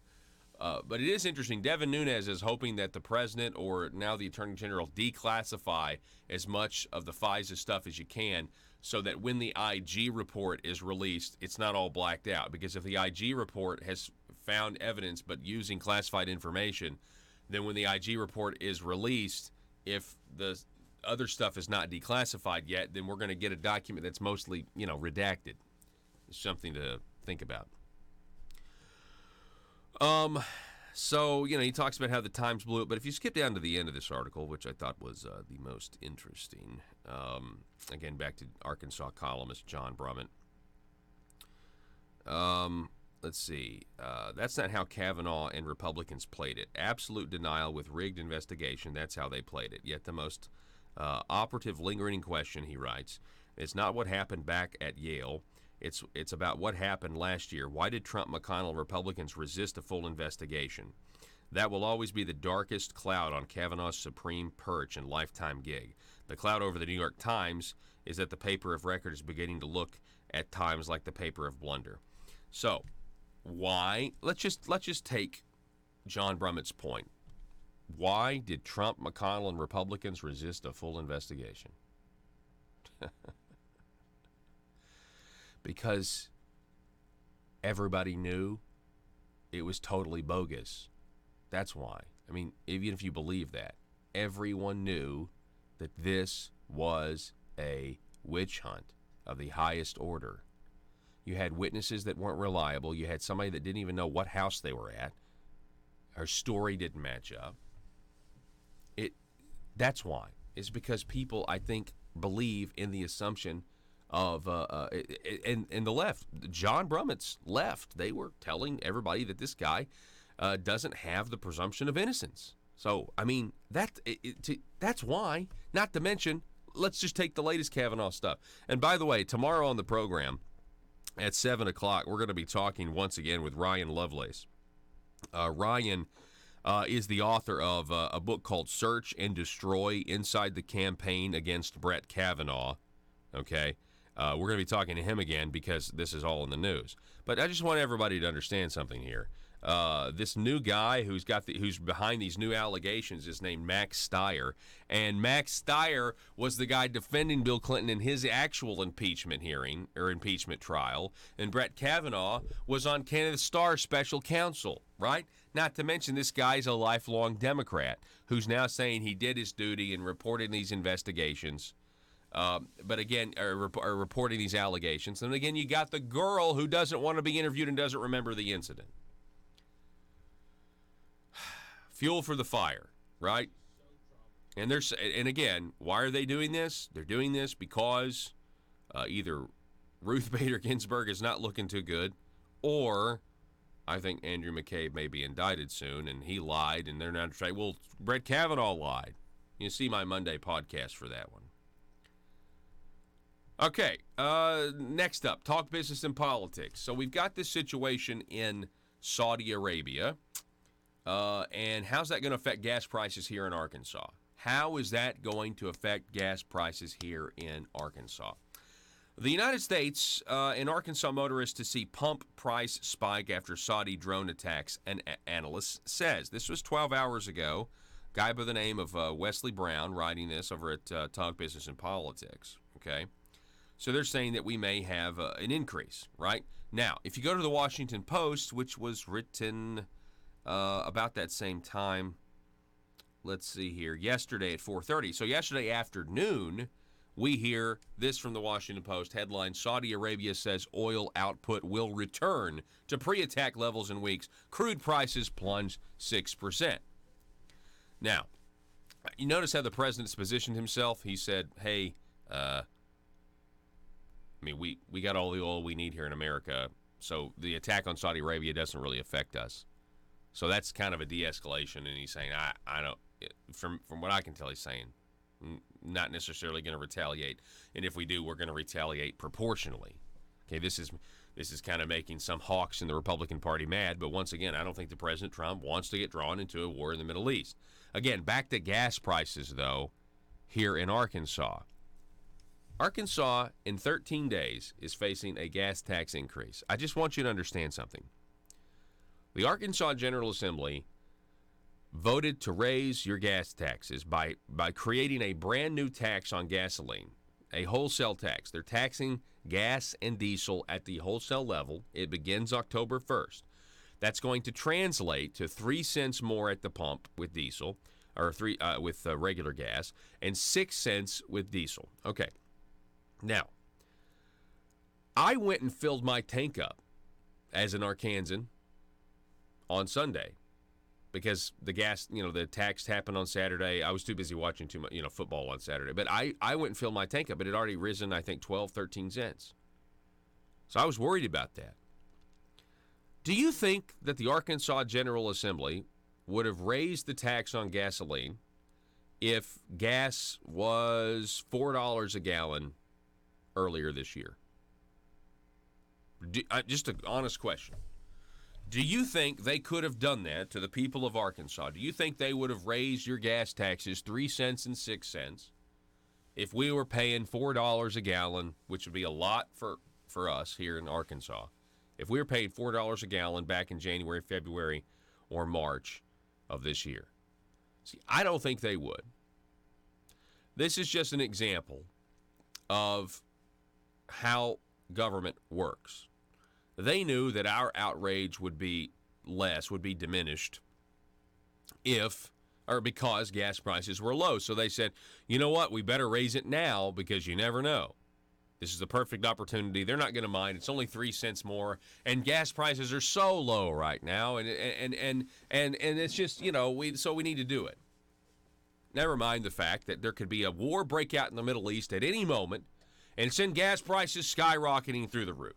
But it is interesting. Devin Nunes is hoping that the president or now the attorney general declassify as much of the FISA stuff as you can so that when the IG report is released, it's not all blacked out. Because if the IG report has found evidence but using classified information, then when the IG report is released, if the other stuff is not declassified yet, then we're going to get a document that's mostly, you know, redacted. It's something to think about. So, you know, he talks about how the Times blew it, but if you skip down to the end of this article, which I thought was the most interesting, again, back to Arkansas columnist John Brummett. Let's see. That's not how Kavanaugh and Republicans played it. Absolute denial with rigged investigation. That's how they played it. Yet the most operative, lingering question, he writes, it's not what happened back at Yale. It's about what happened last year. Why did Trump, McConnell, and Republicans resist a full investigation? That will always be the darkest cloud on Kavanaugh's supreme perch and lifetime gig. The cloud over the New York Times is that the paper of record is beginning to look at times like the paper of blunder. So, why? Let's just take John Brummett's point. Why did Trump, McConnell, and Republicans resist a full investigation? Because everybody knew it was totally bogus. That's why. I mean, even if you believe that, everyone knew that this was a witch hunt of the highest order. You had witnesses that weren't reliable. You had somebody that didn't even know what house they were at. Her story didn't match up. That's why. It's because people, I think, believe in the assumption of and the left. John Brummett's left. They were telling everybody that this guy doesn't have the presumption of innocence. So, I mean, that's why. Not to mention, let's just take the latest Kavanaugh stuff. And by the way, tomorrow on the program at 7 o'clock, we're going to be talking once again with Ryan Lovelace. Ryan is the author of a book called Search and Destroy Inside the Campaign Against Brett Kavanaugh. Okay? We're going to be talking to him again because this is all in the news. But I just want everybody to understand something here. This new guy who's behind these new allegations is named Max Stier. And Max Stier was the guy defending Bill Clinton in his actual impeachment hearing or impeachment trial. And Brett Kavanaugh was on Canada's Star special counsel, right? Not to mention this guy's a lifelong Democrat who's now saying he did his duty in reporting these investigations. But again, are reporting these allegations. And again, you got the girl who doesn't want to be interviewed and doesn't remember the incident. Fuel for the fire, right? And again, why are they doing this? They're doing this because either Ruth Bader Ginsburg is not looking too good, or I think Andrew McCabe may be indicted soon, and he lied, and they're not trying. Well, Brett Kavanaugh lied. You see my Monday podcast for that one. Okay, next up, talk business and politics. So we've got this situation in Saudi Arabia, and how's that going to affect gas prices here in Arkansas? How is that going to affect gas prices here in Arkansas? The United States and Arkansas motorists to see pump price spike after Saudi drone attacks, an analyst says. This was 12 hours ago. Guy by the name of Wesley Brown writing this over at Talk Business and Politics, okay? So they're saying that we may have an increase, right? Now, if you go to the Washington Post, which was written about that same time, let's see here, yesterday at 4:30. So yesterday afternoon, we hear this from the Washington Post. Headline, Saudi Arabia says oil output will return to pre-attack levels in weeks. Crude prices plunge 6%. Now, You notice how the president's positioned himself? He said, hey, we got all the oil we need here in America, so the attack on Saudi Arabia doesn't really affect us. So that's kind of a de-escalation, and he's saying, I don't, from what I can tell, he's saying, not necessarily going to retaliate, and if we do, we're going to retaliate proportionally. Okay, this is kind of making some hawks in the Republican Party mad, but once again, I don't think the President Trump wants to get drawn into a war in the Middle East. Again, back to gas prices, though, here in Arkansas. Arkansas, in 13 days, is facing a gas tax increase. I just want you to understand something. The Arkansas General Assembly voted to raise your gas taxes by creating a brand new tax on gasoline, a wholesale tax. They're taxing gas and diesel at the wholesale level. It begins October 1st. That's going to translate to 3 cents more at the pump with diesel, or with regular gas, and 6 cents with diesel. Okay. Now, I went and filled my tank up as an Arkansan on Sunday because the gas, the tax happened on Saturday. I was too busy watching too much, football on Saturday. But I went and filled my tank up. It had already risen, I think, 12, 13 cents. So I was worried about that. Do you think that the Arkansas General Assembly would have raised the tax on gasoline if gas was $4 a gallon earlier this year? Just an honest question. Do you think they could have done that to the people of Arkansas? Do you think they would have raised your gas taxes 3 cents and 6 cents if we were paying $4 a gallon, which would be a lot for us here in Arkansas? If we were paying $4 a gallon back in January, February, or March of this year? See, I don't think they would. This is just an example of how government works. They knew that our outrage would be diminished because gas prices were low. So they said, you know what, we better raise it now because you never know. This is the perfect opportunity. They're not going to mind. It's only 3 cents more, and gas prices are so low right now, and it's just, so we need to do it. Never mind the fact that there could be a war break out in the Middle East at any moment and send gas prices skyrocketing through the roof.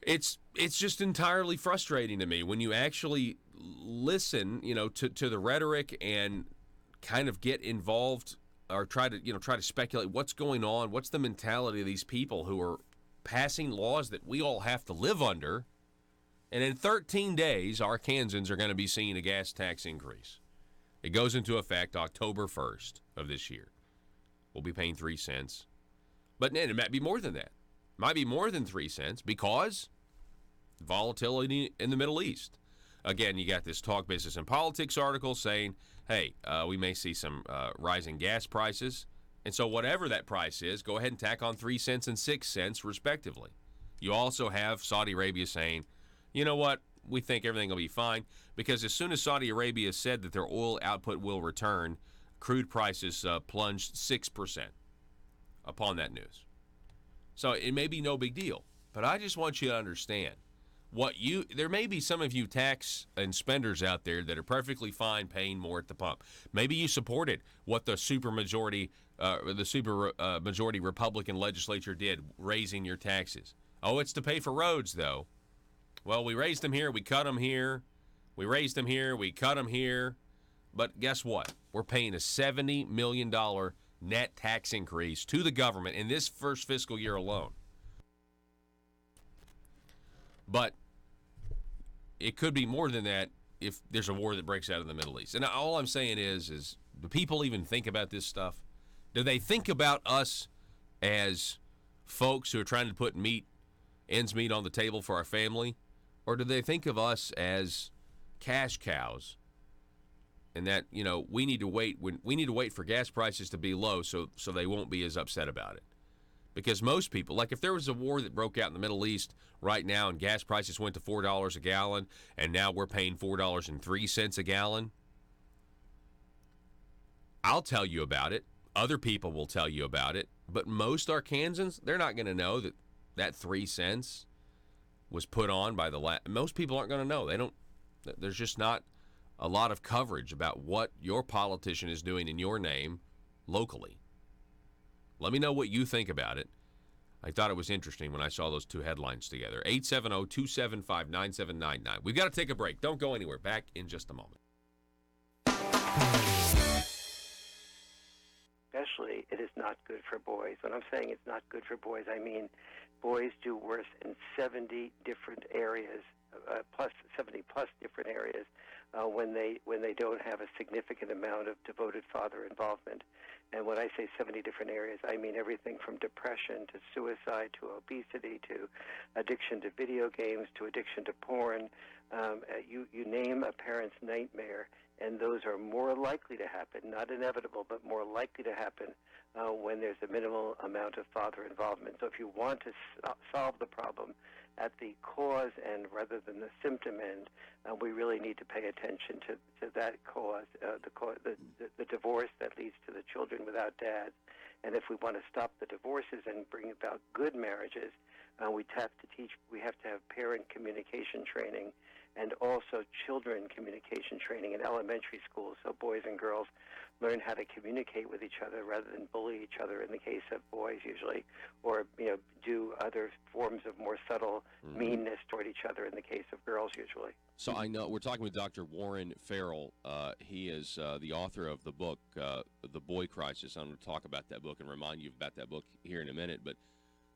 It's just entirely frustrating to me when you actually listen, to the rhetoric and kind of get involved or try to speculate what's going on, what's the mentality of these people who are passing laws that we all have to live under. And in 13 days, Arkansans are going to be seeing a gas tax increase. It goes into effect October 1st of this year. We'll be paying 3 cents. But it might be more than that. Might be more than 3 cents because volatility in the Middle East. Again, you got this Talk Business and Politics article saying, hey, we may see some rising gas prices. And so whatever that price is, go ahead and tack on 3 cents and 6 cents respectively. You also have Saudi Arabia saying, you know what, we think everything will be fine, because as soon as Saudi Arabia said that their oil output will return, crude prices plunged 6% upon that news. So it may be no big deal, but I just want you to understand there may be some of you tax and spenders out there that are perfectly fine paying more at the pump. Maybe you supported what the supermajority Republican legislature did, raising your taxes. Oh, it's to pay for roads, though. Well, we raised them here, we cut them here. We raised them here, we cut them here. But guess what? We're paying a $70 million net tax increase to the government in this first fiscal year alone. But it could be more than that if there's a war that breaks out in the Middle East. And all I'm saying is do people even think about this stuff? Do they think about us as folks who are trying to put ends meet on the table for our family? Or do they think of us as cash cows? And that, we need to wait for gas prices to be low so they won't be as upset about it. Because most people, like if there was a war that broke out in the Middle East right now and gas prices went to $4 a gallon and now we're paying $4.03 a gallon, I'll tell you about it. Other people will tell you about it. But most Arkansans, they're not going to know that 3 cents was put on by most people aren't going to know. There's just not a lot of coverage about what your politician is doing in your name locally. Let me know what you think about it. I thought it was interesting when I saw those two headlines together. 870-275-9799. We've got to take a break. Don't go anywhere. Back in just a moment. Especially, it is not good for boys. When I'm saying it's not good for boys, I mean boys do worse in 70 different areas, plus 70 plus different areas, when they don't have a significant amount of devoted father involvement. And when I say 70 different areas, I mean everything from depression to suicide to obesity to addiction to video games to addiction to porn. You name a parent's nightmare, and those are more likely to happen, not inevitable, but more likely to happen when there's a minimal amount of father involvement. So if you want to solve the problem at the cause end rather than the symptom end, we really need to pay attention to that cause, the divorce that leads to the children without dads. And if we want to stop the divorces and bring about good marriages, we have to have parent communication training and also children communication training in elementary schools, so boys and girls learn how to communicate with each other rather than bully each other in the case of boys usually, or do other forms of more subtle meanness toward each other in the case of girls usually. So I know we're talking with Dr. Warren Farrell. He is the author of the book, The Boy Crisis. I'm going to talk about that book and remind you about that book here in a minute. But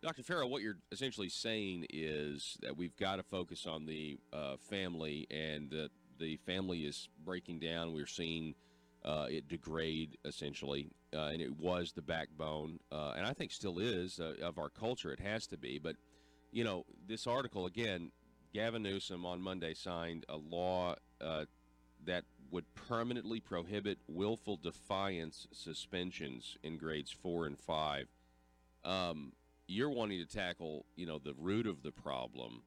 Dr. Farrell, what you're essentially saying is that we've got to focus on the family, and that the family is breaking down. We're seeing it degrade, essentially, and it was the backbone, and I think still is, of our culture. It has to be. But, this article, again, Gavin Newsom on Monday signed a law that would permanently prohibit willful defiance suspensions in grades 4 and 5. You're wanting to tackle, the root of the problem,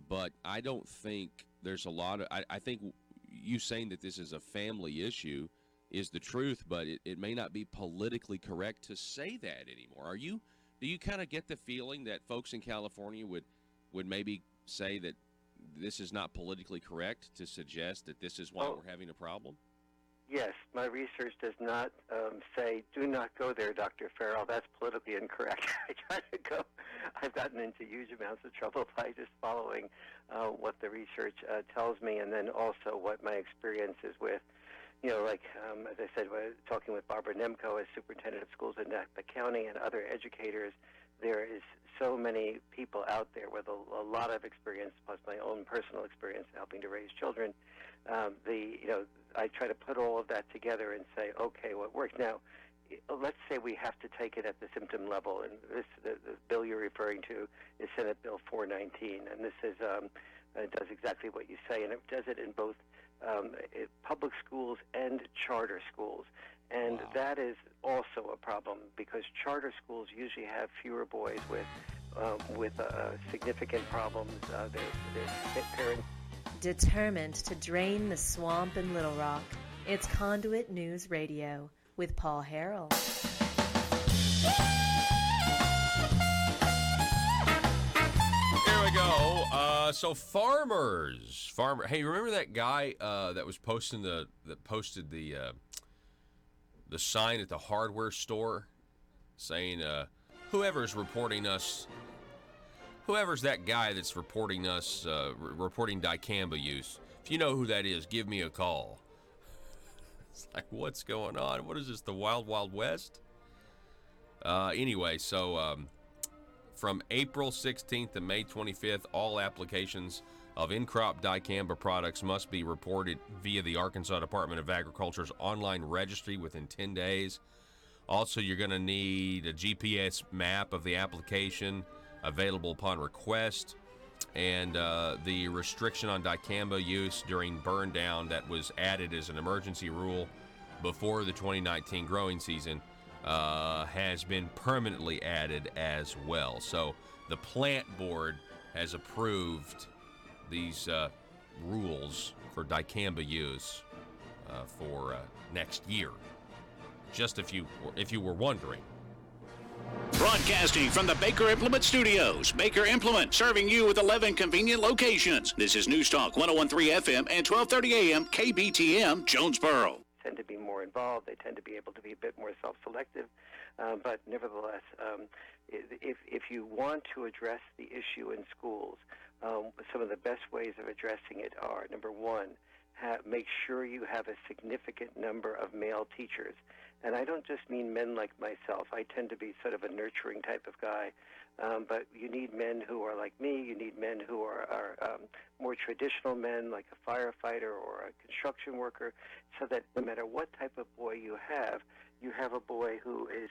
but I don't think there's a lot of, I think you saying that this is a family issue is the truth, but it may not be politically correct to say that anymore. Do you kind of get the feeling that folks in California would maybe say that this is not politically correct to suggest that this is why we're having a problem? Yes, my research does not say, do not go there, Dr. Farrell. That's politically incorrect. I try to go. I've gotten into huge amounts of trouble by just following what the research tells me, and then also what my experience is with, as I said, talking with Barbara Nemko as superintendent of schools in Napa County and other educators. There is so many people out there with a lot of experience, plus my own personal experience helping to raise children. I try to put all of that together and say, okay, what works? Now, let's say we have to take it at the symptom level, and the bill you're referring to is Senate Bill 419, and this is it does exactly what you say, and it does it in both public schools and charter schools. And that is also a problem because charter schools usually have fewer boys with significant problems. Their parents. Determined to drain the swamp in Little Rock, it's Conduit News Radio with Paul Harrell. Here we go. So farmers. Hey, remember that guy that was posted the sign at the hardware store saying, whoever's that guy that's reporting dicamba use, if you know who that is, give me a call. It's like, what's going on? What is this, the Wild Wild West? Anyway, so from April 16th to May 25th, all applications of in-crop dicamba products must be reported via the Arkansas Department of Agriculture's online registry within 10 days. Also, you're going to need a GPS map of the application available upon request, and the restriction on dicamba use during burn down that was added as an emergency rule before the 2019 growing season has been permanently added as well. So the plant board has approved these rules for dicamba use for next year. Just if you were wondering. Broadcasting from the Baker Implement Studios. Baker Implement, serving you with 11 convenient locations. This is News Talk 101.3 FM and 12:30 AM KBTM, Jonesboro. Tend to be more involved. They tend to be able to be a bit more self-selective. But nevertheless, if you want to address the issue in schools, some of the best ways of addressing it are, number one, make sure you have a significant number of male teachers. And I don't just mean men like myself. I tend to be sort of a nurturing type of guy. But you need men who are like me. You need men who are more traditional men, like a firefighter or a construction worker, so that no matter what type of boy you have a boy who is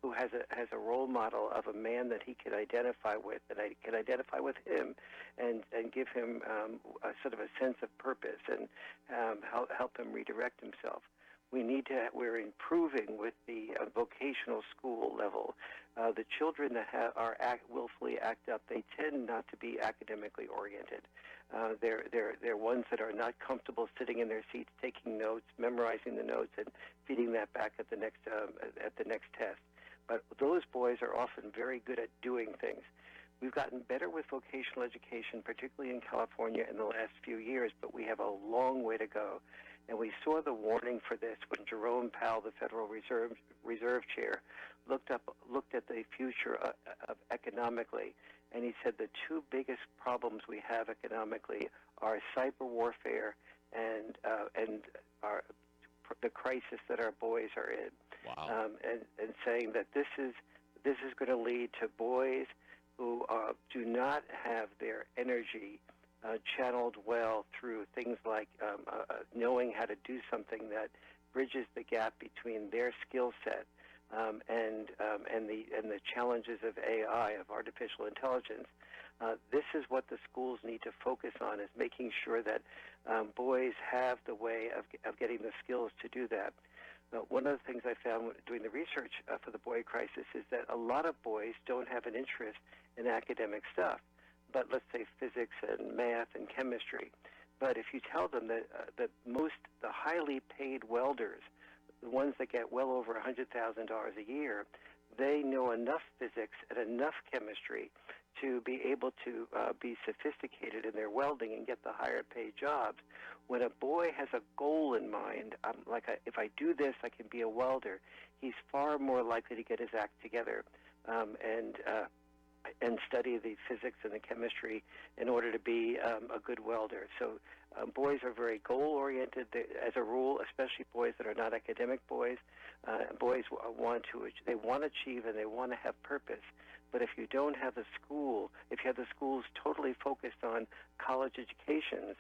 who has a role model of a man that he can identify with, and I can identify with him, and give him a sort of a sense of purpose and help him redirect himself. We're improving with the vocational school level. The children that willfully act up, they tend not to be academically oriented. They're ones that are not comfortable sitting in their seats, taking notes, memorizing the notes, and feeding that back at the next test. But those boys are often very good at doing things. We've gotten better with vocational education, particularly in California, in the last few years, but we have a long way to go. And we saw the warning for this when Jerome Powell, the Federal Reserve Chair, looked at the future of economically, and he said the two biggest problems we have economically are cyber warfare and the crisis that our boys are in. Wow. And saying that this is going to lead to boys who do not have their energy channeled well through things like knowing how to do something that bridges the gap between their skill set and the challenges of AI, of artificial intelligence. This is what the schools need to focus on, is making sure that boys have the way of getting the skills to do that. One of the things I found doing the research for the boy crisis is that a lot of boys don't have an interest in academic stuff, but let's say physics and math and chemistry. But if you tell them that the highly paid welders, the ones that get well over $100,000 a year, they know enough physics and enough chemistry to be able to be sophisticated in their welding and get the higher paid jobs. When a boy has a goal in mind, if I do this, I can be a welder, he's far more likely to get his act together and study the physics and the chemistry in order to be a good welder. So boys are very goal-oriented as a rule, especially boys that are not academic boys. Boys want to achieve and they want to have purpose. But if you don't have the school, if you have the schools totally focused on college educations,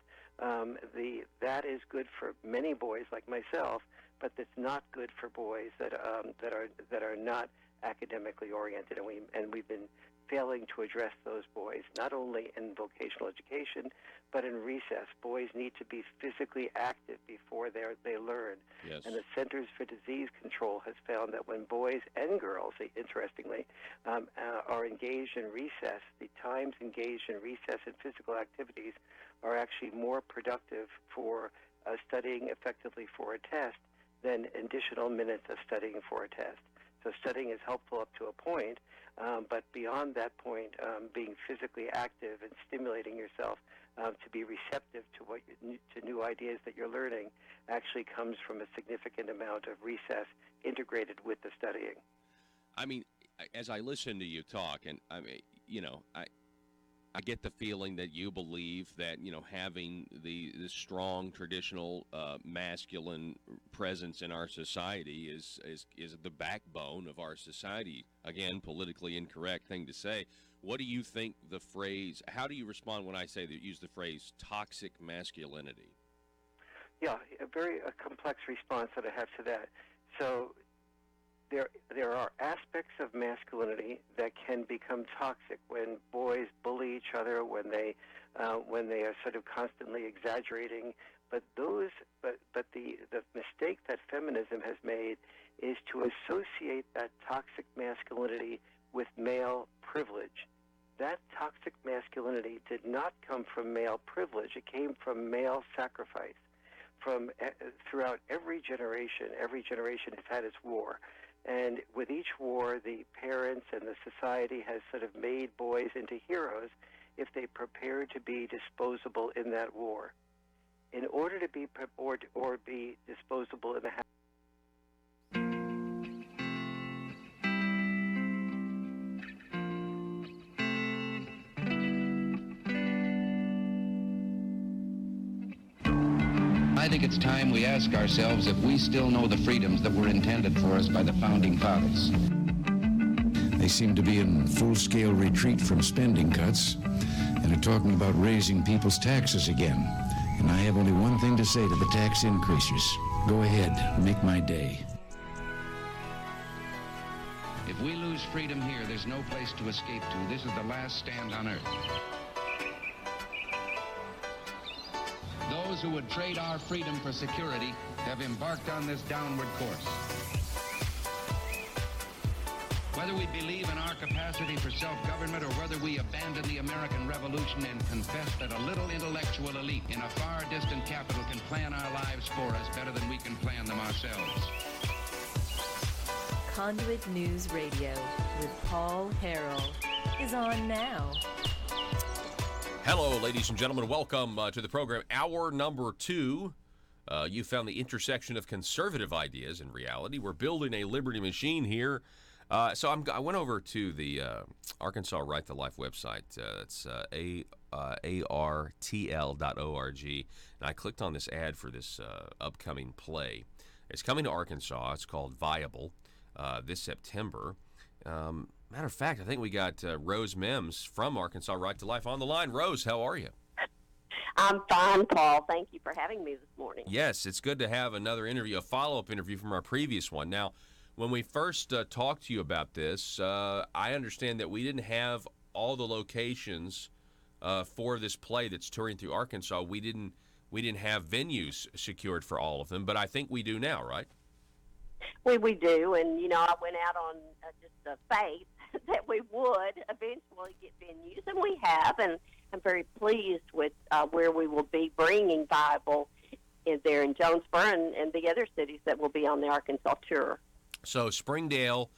that is good for many boys like myself, but it's not good for boys that are not academically oriented, and we've been failing to address those boys, not only in vocational education, but in recess. Boys need to be physically active before they learn. Yes. And the Centers for Disease Control has found that when boys and girls, interestingly, are engaged in recess, the times engaged in recess and physical activities are actually more productive for studying effectively for a test than additional minutes of studying for a test. So studying is helpful up to a point, but beyond that point, being physically active and stimulating yourself to be receptive to new ideas that you're learning actually comes from a significant amount of recess integrated with the studying. I mean, as I listen to you talk, and I mean, I get the feeling that you believe that, having the strong traditional masculine presence in our society is the backbone of our society. Again, politically incorrect thing to say. What do you think how do you respond when I use the phrase toxic masculinity? Yeah, a very complex response that I have to that. So there are aspects of masculinity that can become toxic when boys bully each other, when they are sort of constantly exaggerating. But the mistake that feminism has made is to associate that toxic masculinity with male privilege. That toxic masculinity did not come from male privilege. It came from male sacrifice. Throughout every generation has had its war. And with each war, the parents and the society has sort of made boys into heroes if they prepare to be disposable in that war. In order to be or be disposable in the house. I think it's time we ask ourselves if we still know the freedoms that were intended for us by the Founding Fathers. They seem to be in full-scale retreat from spending cuts and are talking about raising people's taxes again. And I have only one thing to say to the tax increasers. Go ahead, make my day. If we lose freedom here, there's no place to escape to. This is the last stand on earth. Those who would trade our freedom for security have embarked on this downward course. Whether we believe in our capacity for self-government or whether we abandon the American Revolution and confess that a little intellectual elite in a far distant capital can plan our lives for us better than we can plan them ourselves. Conduit News Radio with Paul Harrell is on now. Hello, ladies and gentlemen. Welcome to the program. Hour number 2. You found the intersection of conservative ideas and reality. We're building a liberty machine here. So I went over to the Arkansas Right to Life website. It's artl.org. And I clicked on this ad for this upcoming play. It's coming to Arkansas. It's called Viable this September. Matter of fact, I think we got Rose Mims from Arkansas Right to Life on the line. Rose, how are you? I'm fine, Paul. Thank you for having me this morning. Yes, it's good to have another interview, a follow-up interview from our previous one. Now, when we first talked to you about this, I understand that we didn't have all the locations for this play that's touring through Arkansas. We didn't have venues secured for all of them, but I think we do now, right? We do, and I went out on just a faith that we would eventually get venues, and we have, and I'm very pleased with where we will be bringing Bible there in Jonesboro and the other cities that will be on the Arkansas tour. So Springdale,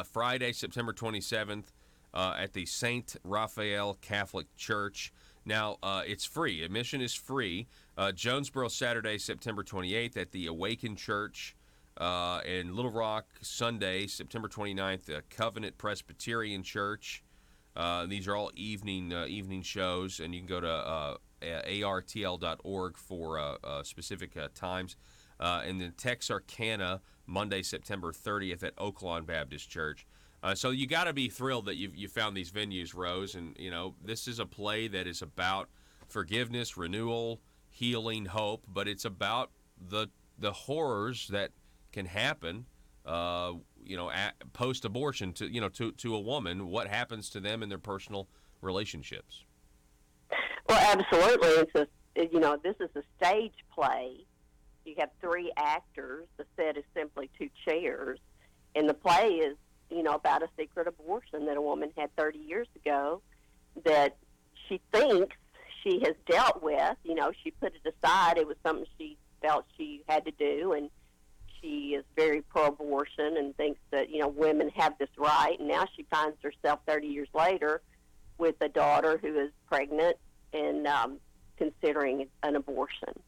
Friday, September 27th, at the St. Raphael Catholic Church. Now, it's free. Admission is free. Jonesboro, Saturday, September 28th, at the Awaken Church. In Little Rock, Sunday, September 29th, Covenant Presbyterian Church. These are all evening shows, and you can go to artl.org for specific times. And then Texarkana, Monday, September 30th at Oaklawn Baptist Church. So you got to be thrilled that you found these venues, Rose. And, this is a play that is about forgiveness, renewal, healing, hope, but it's about the horrors that can happen, post-abortion to a woman. What happens to them in their personal relationships? Well, absolutely. This is a stage play. You have 3 actors. The set is simply 2 chairs, and the play is, about a secret abortion that a woman had 30 years ago that she thinks she has dealt with. She put it aside. It was something she felt she had to do, and she is very pro-abortion and thinks that, women have this right. And now she finds herself 30 years later with a daughter who is pregnant and considering an abortion.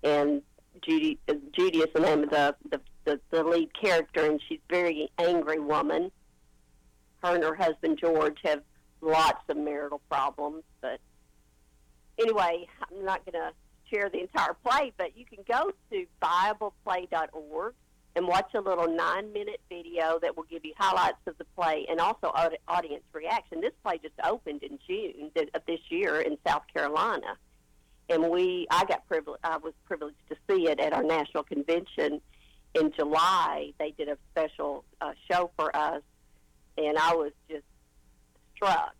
And Judy is the name of the lead character, and she's a very angry woman. Her and her husband, George, have lots of marital problems. But anyway, I'm not going to share the entire play, but you can go to BiblePlay.org and watch a little 9-minute video that will give you highlights of the play and also audience reaction. This play just opened in June of this year in South Carolina, and I was privileged to see it at our national convention in July. They did a special show for us, and I was just struck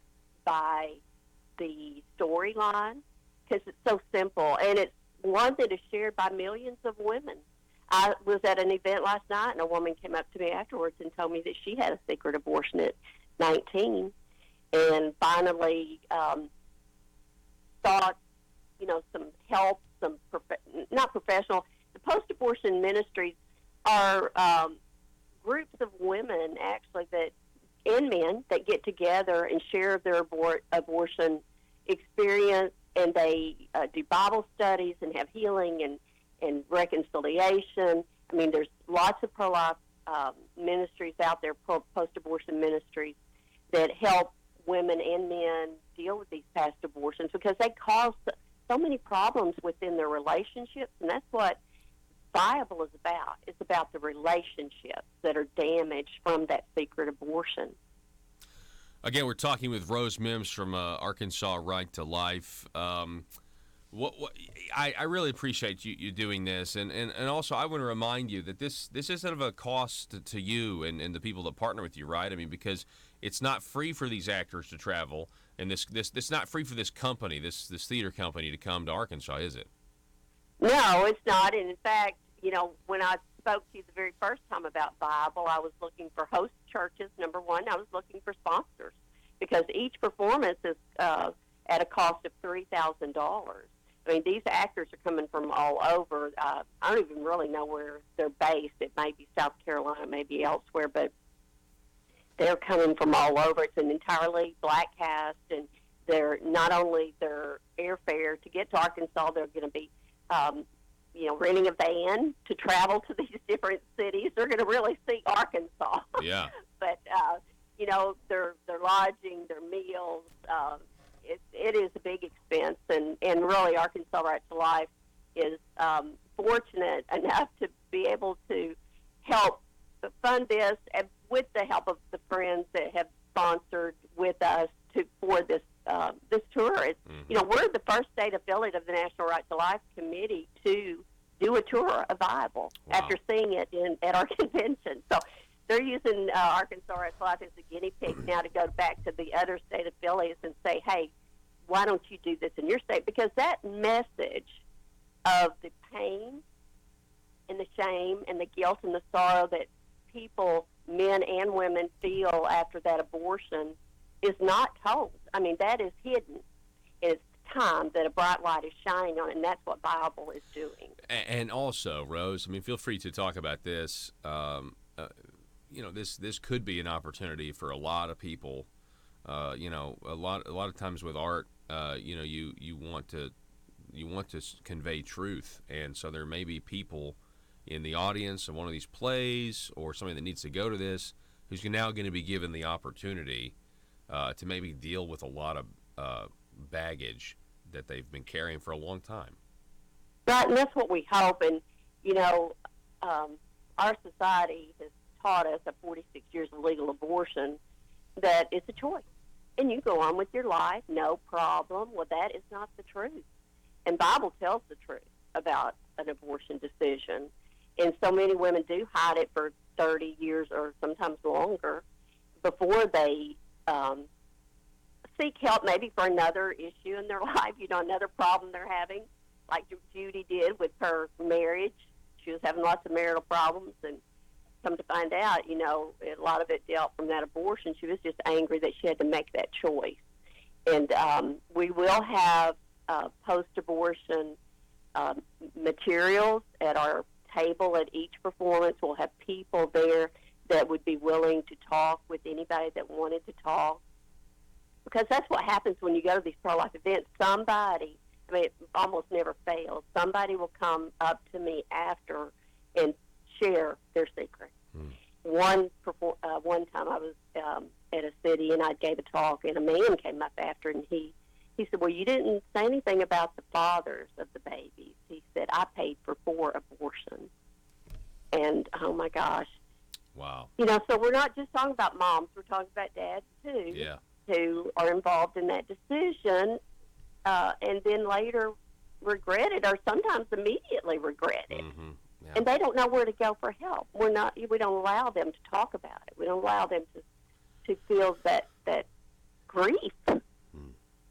by the storyline, because it's so simple, and it's one that is shared by millions of women. I was at an event last night, and a woman came up to me afterwards and told me that she had a secret abortion at 19, and finally sought, some help, not professional. The post-abortion ministries are groups of women actually and men that get together and share their abortion experience, and they do Bible studies and have healing and reconciliation. I mean, there's lots of pro-life ministries out there, post-abortion ministries, that help women and men deal with these past abortions because they cause so many problems within their relationships, and that's what Viable is about. It's about the relationships that are damaged from that secret abortion. Again, we're talking with Rose Mims from Arkansas Right to Life. I really appreciate you doing this, and also I want to remind you that this isn't of a cost to you and the people that partner with you, right? I mean, because it's not free for these actors to travel, and this not free for this company, this theater company, to come to Arkansas, is it? No, it's not. And in fact, when I spoke to you the very first time about Bible, I was looking for host churches, number one. I was looking for sponsors because each performance is at a cost of $3,000. I mean, these actors are coming from all over. I don't even really know where they're based. It may be South Carolina, maybe elsewhere, but they're coming from all over. It's an entirely black cast, and they're not only their airfare to get to Arkansas, they're going to be renting a van to travel to these different cities. They're going to really see Arkansas. Yeah. But, their lodging, their meals, it is a big expense. And really, Arkansas Right to Life is fortunate enough to be able to help fund this with the help of the friends that have sponsored with us for this tour. We're the first state affiliate of the National Right to Life Committee to do a tour of Bible after seeing it at our convention. So they're using Arkansas Right to Life as a guinea pig now to go back to the other state affiliates and say, hey, why don't you do this in your state? Because that message of the pain and the shame and the guilt and the sorrow that people, men and women, feel after that abortion is not told. I mean, that is hidden. It's time that a bright light is shining on it, and that's what Bible is doing. And also, Rose, I mean, feel free to talk about this. This could be an opportunity for a lot of people. A lot of times with art, you want to convey truth, and so there may be people in the audience of one of these plays or somebody that needs to go to this who's now going to be given the opportunity to maybe deal with a lot of baggage that they've been carrying for a long time. Right, and that's what we hope. And, our society has taught us, at 46 years of legal abortion, that it's a choice. And you go on with your life, no problem. Well, that is not the truth. And Bible tells the truth about an abortion decision. And so many women do hide it for 30 years or sometimes longer before they seek help maybe for another issue in their life, another problem they're having, like Judy did with her marriage. She was having lots of marital problems, and come to find out, a lot of it dealt from that abortion. She was just angry that she had to make that choice. And we will have post-abortion materials at our table at each performance. We'll have people there that would be willing to talk with anybody that wanted to talk. Because that's what happens when you go to these pro-life events. Somebody, it almost never fails, somebody will come up to me after and share their secret. One time I was at a city and I gave a talk, and a man came up after, and he said, well, you didn't say anything about the fathers of the babies. He said, I paid for 4 abortions. And, oh, my gosh. Wow. So we're not just talking about moms. We're talking about dads, too, who are involved in that decision and then later regret it, or sometimes immediately regret it. Mm-hmm. Yeah. And they don't know where to go for help. We don't allow them to talk about it. We don't allow them to feel that grief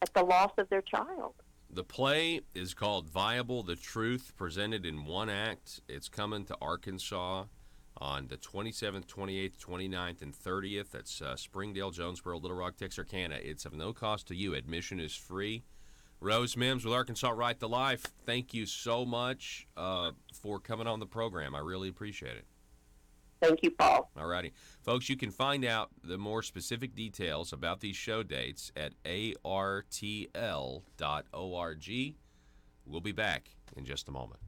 at the loss of their child. The play is called Viable, the Truth, presented in one act. It's coming to Arkansas on the 27th, 28th, 29th, and 30th. That's Springdale, Jonesboro, Little Rock, Texarkana. It's of no cost to you. Admission is free. Rose Mims with Arkansas Right to Life, thank you so much for coming on the program. I really appreciate it. Thank you, Paul. All righty. Folks, you can find out the more specific details about these show dates at artl.org. We'll be back in just a moment.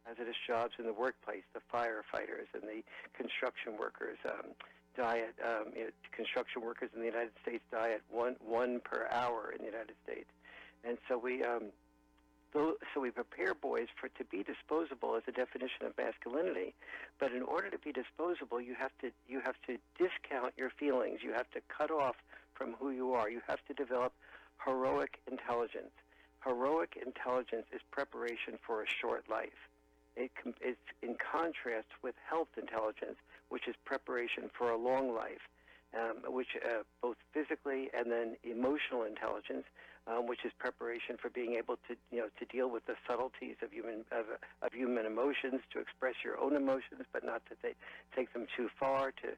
Hazardous jobs in the workplace, the firefighters and the construction workers diet. Construction workers in the United States die at one per hour in the United States, and so we prepare boys to be disposable as a definition of masculinity. But in order to be disposable, you have to discount your feelings. You have to cut off from who you are. You have to develop heroic intelligence. Heroic intelligence is preparation for a short life. It's in contrast with health intelligence, which is preparation for a long life, which both physically and then emotional intelligence, which is preparation for being able to deal with the subtleties of human emotions, to express your own emotions, but not to take them too far, to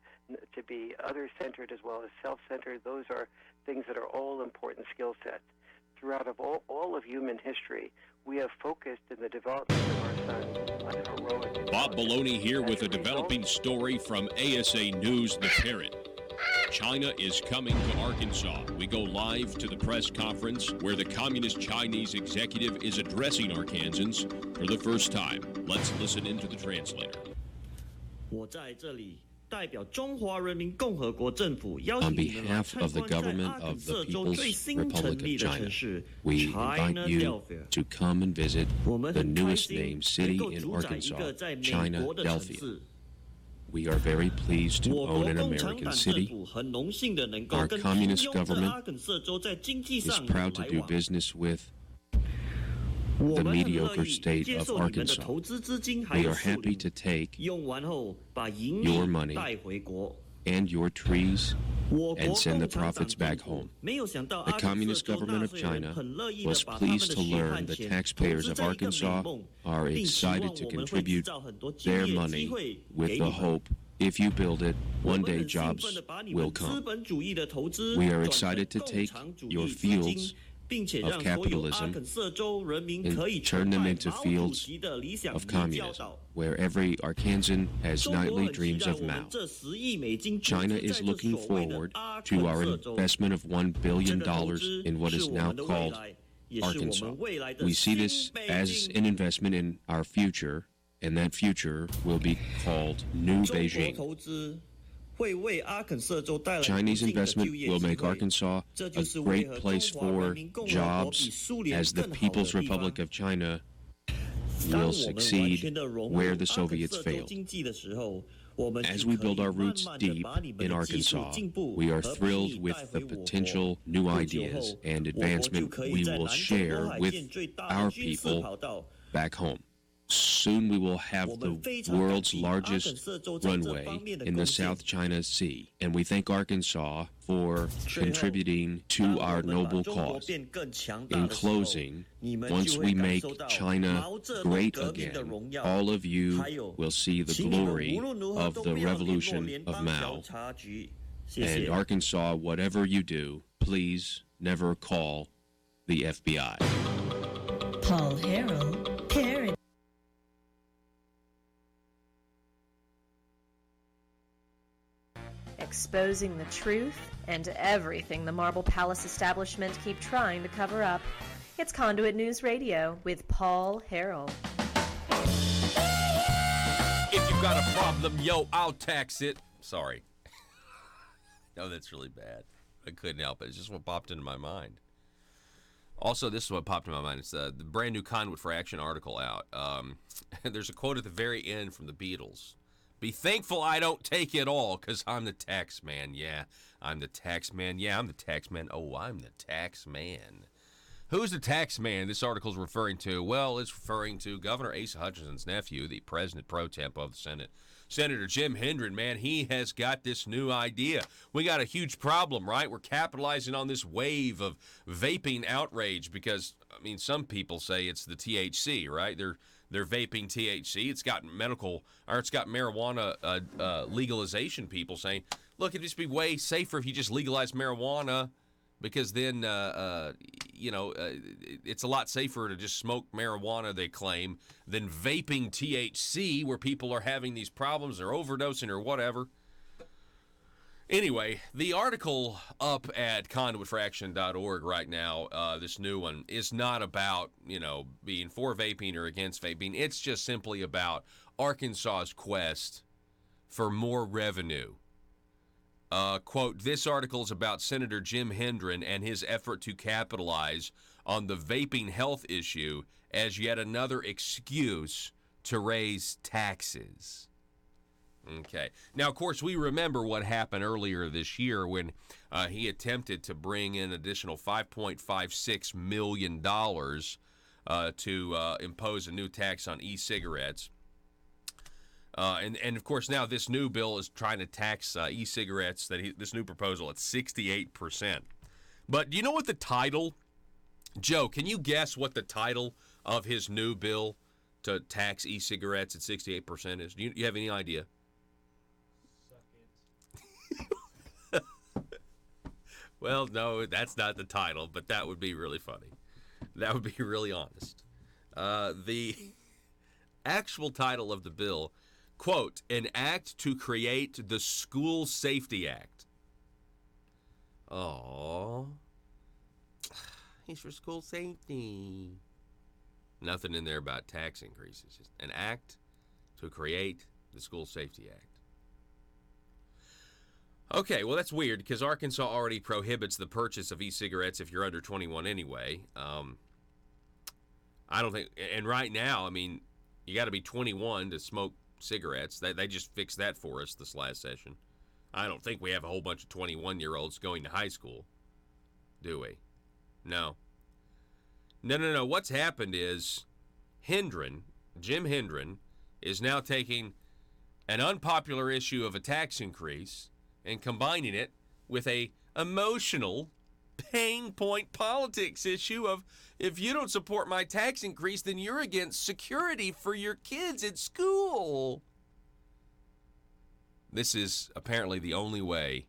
be other-centered as well as self-centered. Those are things that are all important skill sets. Throughout all of human history, we have focused in the development of our sons on heroic. Bob Maloney here with a developing story from ASA News The Parrot. China is coming to Arkansas. We go live to the press conference where the Communist Chinese executive is addressing Arkansans for the first time. Let's listen into the translator. On behalf of the government of the People's Republic of China, we invite you to come and visit the newest named city in Arkansas, China, Delphia. We are very pleased to own an American city. Our communist government is proud to do business with the mediocre state of Arkansas. We are happy to take your money and your trees and send the profits back home. The Communist government of China was pleased to learn the taxpayers of Arkansas are excited to contribute their money with the hope, if you build it, one day jobs will come. We are excited to take your fields of capitalism and turn them into fields of communism, where every Arkansan has nightly dreams of Mao. China is looking forward to our investment of $1 billion in what is now called Arkansas. We see this as an investment in our future, and that future will be called New Beijing. Chinese investment will make Arkansas a great place for jobs, as the People's Republic of China will succeed where the Soviets failed. As we build our roots deep in Arkansas, we are thrilled with the potential new ideas and advancement we will share with our people back home. Soon we will have the world's largest runway in the South China Sea, and we thank Arkansas for contributing to our noble cause. In closing, once we make China great again, all of you will see the glory of the revolution of Mao. And Arkansas, whatever you do, please never call the FBI. Paul Harrell, Parrot. Exposing the truth and everything the Marble Palace establishment keep trying to cover up. It's Conduit News Radio with Paul Harrell. If you've got a problem, yo, I'll tax it. Sorry. No, that's really bad. I couldn't help it. It's just what popped into my mind. Also, this is what popped in my mind. It's the brand new Conduit for Action article out. There's a quote at the very end from the Beatles. Be thankful I don't take it all, because I'm the tax man. Yeah, I'm the tax man. Yeah, I'm the tax man. Oh, I'm the tax man. Who's the tax man this article is referring to? Well, it's referring to Governor Asa Hutchinson's nephew, the president pro tem of the Senate. Senator Jim Hendren, man, he has got this new idea. We got a huge problem, right? We're capitalizing on this wave of vaping outrage because, I mean, some people say it's the THC, right? They're vaping THC. It's got marijuana legalization people saying, look, it'd just be way safer if you just legalize marijuana because then, it's a lot safer to just smoke marijuana, they claim, than vaping THC, where people are having these problems or overdosing or whatever. Anyway, the article up at conduitforaction.org right now, this new one, is not about, being for vaping or against vaping. It's just simply about Arkansas's quest for more revenue. Quote, this article is about Senator Jim Hendren and his effort to capitalize on the vaping health issue as yet another excuse to raise taxes. Okay. Now, of course, we remember what happened earlier this year when he attempted to bring in additional $5.56 million to impose a new tax on e-cigarettes. And of course, now this new bill is trying to tax e-cigarettes, this new proposal, at 68%. But do you know what the title, Joe, can you guess what the title of his new bill to tax e-cigarettes at 68% is? Do you have any idea? Well, no, that's not the title, but that would be really funny. That would be really honest. The actual title of the bill, quote, an act to create the School Safety Act. Oh, he's for school safety. Nothing in there about tax increases. Just an act to create the School Safety Act. Okay, well, that's weird because Arkansas already prohibits the purchase of e-cigarettes if you're under 21 anyway. I don't think, and right now, I mean, you got to be 21 to smoke cigarettes. They just fixed that for us this last session. I don't think we have a whole bunch of 21-year-olds going to high school, do we? No. No. What's happened is Jim Hendren, is now taking an unpopular issue of a tax increase and combining it with a emotional pain point politics issue of, if you don't support my tax increase, then you're against security for your kids at school. This is apparently the only way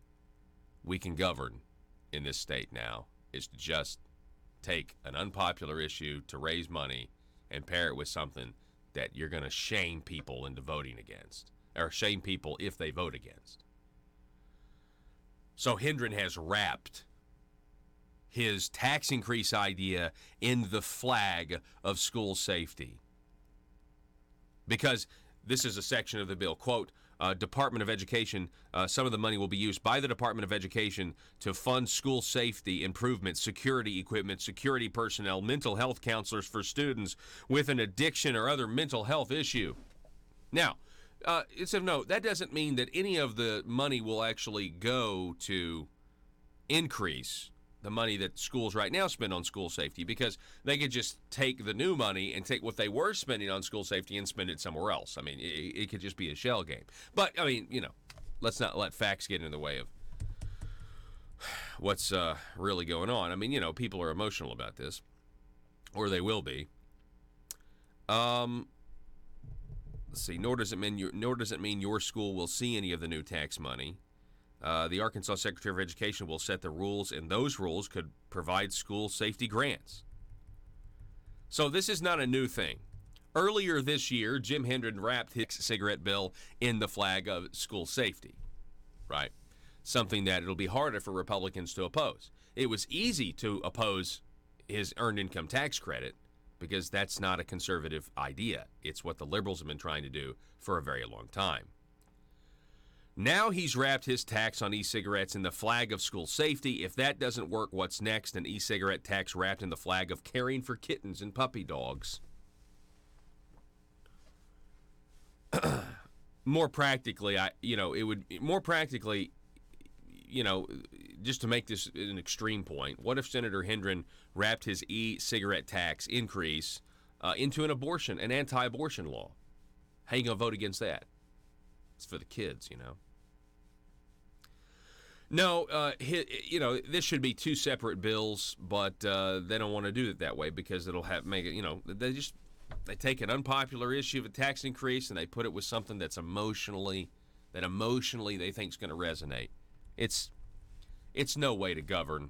we can govern in this state now, is to just take an unpopular issue to raise money and pair it with something that you're going to shame people into voting against, or shame people if they vote against. So Hendren has wrapped his tax increase idea in the flag of school safety. Because this is a section of the bill, quote, Department of Education, some of the money will be used by the Department of Education to fund school safety improvements, security equipment, security personnel, mental health counselors for students with an addiction or other mental health issue. Now, it's a note, that doesn't mean that any of the money will actually go to increase the money that schools right now spend on school safety, because they could just take the new money and take what they were spending on school safety and spend it somewhere else. I mean, it could just be a shell game. But, I mean, let's not let facts get in the way of what's really going on. I mean, people are emotional about this, or they will be. Let's see. Nor does it mean your school will see any of the new tax money. The Arkansas Secretary of Education will set the rules, and those rules could provide school safety grants. So this is not a new thing. Earlier this year, Jim Hendren wrapped his cigarette bill in the flag of school safety, right? Something that it'll be harder for Republicans to oppose. It was easy to oppose his earned income tax credit because that's not a conservative idea. It's what the liberals have been trying to do for a very long time. Now he's wrapped his tax on e-cigarettes in the flag of school safety. If that doesn't work, what's next? An e-cigarette tax wrapped in the flag of caring for kittens and puppy dogs. More practically, just to make this an extreme point, what if Senator Hendren wrapped his e-cigarette tax increase into an anti-abortion law? How you gonna vote against that? It's for the kids, No, this should be two separate bills, but they don't want to do it that way because it'll make it, they take an unpopular issue of a tax increase and they put it with something that's emotionally they think is going to resonate. It's no way to govern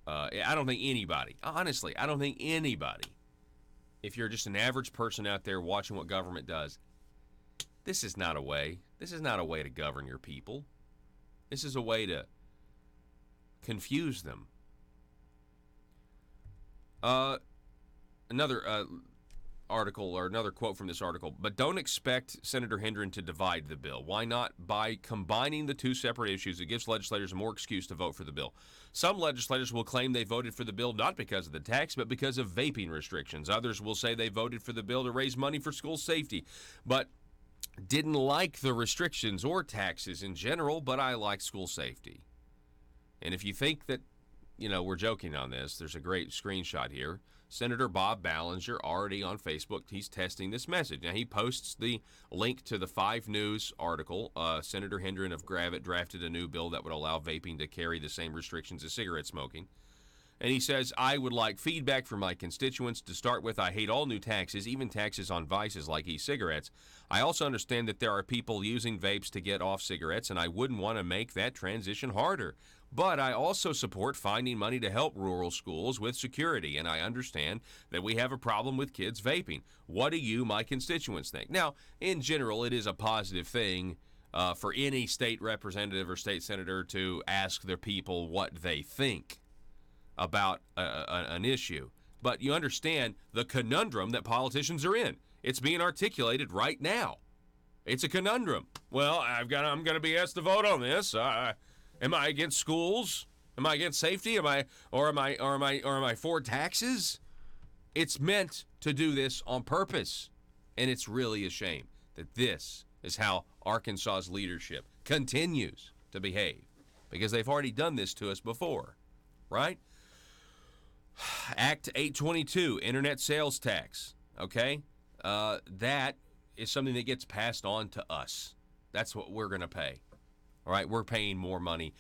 I don't think anybody, honestly, I don't think anybody, if you're just an average person out there watching what government does, this is not a way to govern your people. This is a way to confuse them. Another article, or another quote from this article, but don't expect Senator Hendren to divide the bill. Why not? By combining the two separate issues, it gives legislators more excuse to vote for the bill. Some legislators will claim they voted for the bill not because of the tax, but because of vaping restrictions. Others will say they voted for the bill to raise money for school safety, but didn't like the restrictions or taxes in general, but I like school safety. And if you think that, we're joking on this, there's a great screenshot here. Senator Bob Ballinger, already on Facebook, he's testing this message. Now, he posts the link to the 5 News article. Senator Hendren of Gravette drafted a new bill that would allow vaping to carry the same restrictions as cigarette smoking. And he says, I would like feedback from my constituents. To start with, I hate all new taxes, even taxes on vices like e-cigarettes. I also understand that there are people using vapes to get off cigarettes, and I wouldn't want to make that transition harder. But I also support finding money to help rural schools with security, and I understand that we have a problem with kids vaping. What do you, my constituents, think? Now, in general, it is a positive thing for any state representative or state senator to ask their people what they think about an issue. But you understand the conundrum that politicians are in. It's being articulated right now. It's a conundrum. Well, I'm going to be asked to vote on this. Am I against schools? Am I against safety? Am I for taxes? It's meant to do this on purpose. And it's really a shame that this is how Arkansas's leadership continues to behave, because they've already done this to us before, right? Act 822, internet sales tax, okay? That is something that gets passed on to us. That's what we're going to pay. All right, we're paying more money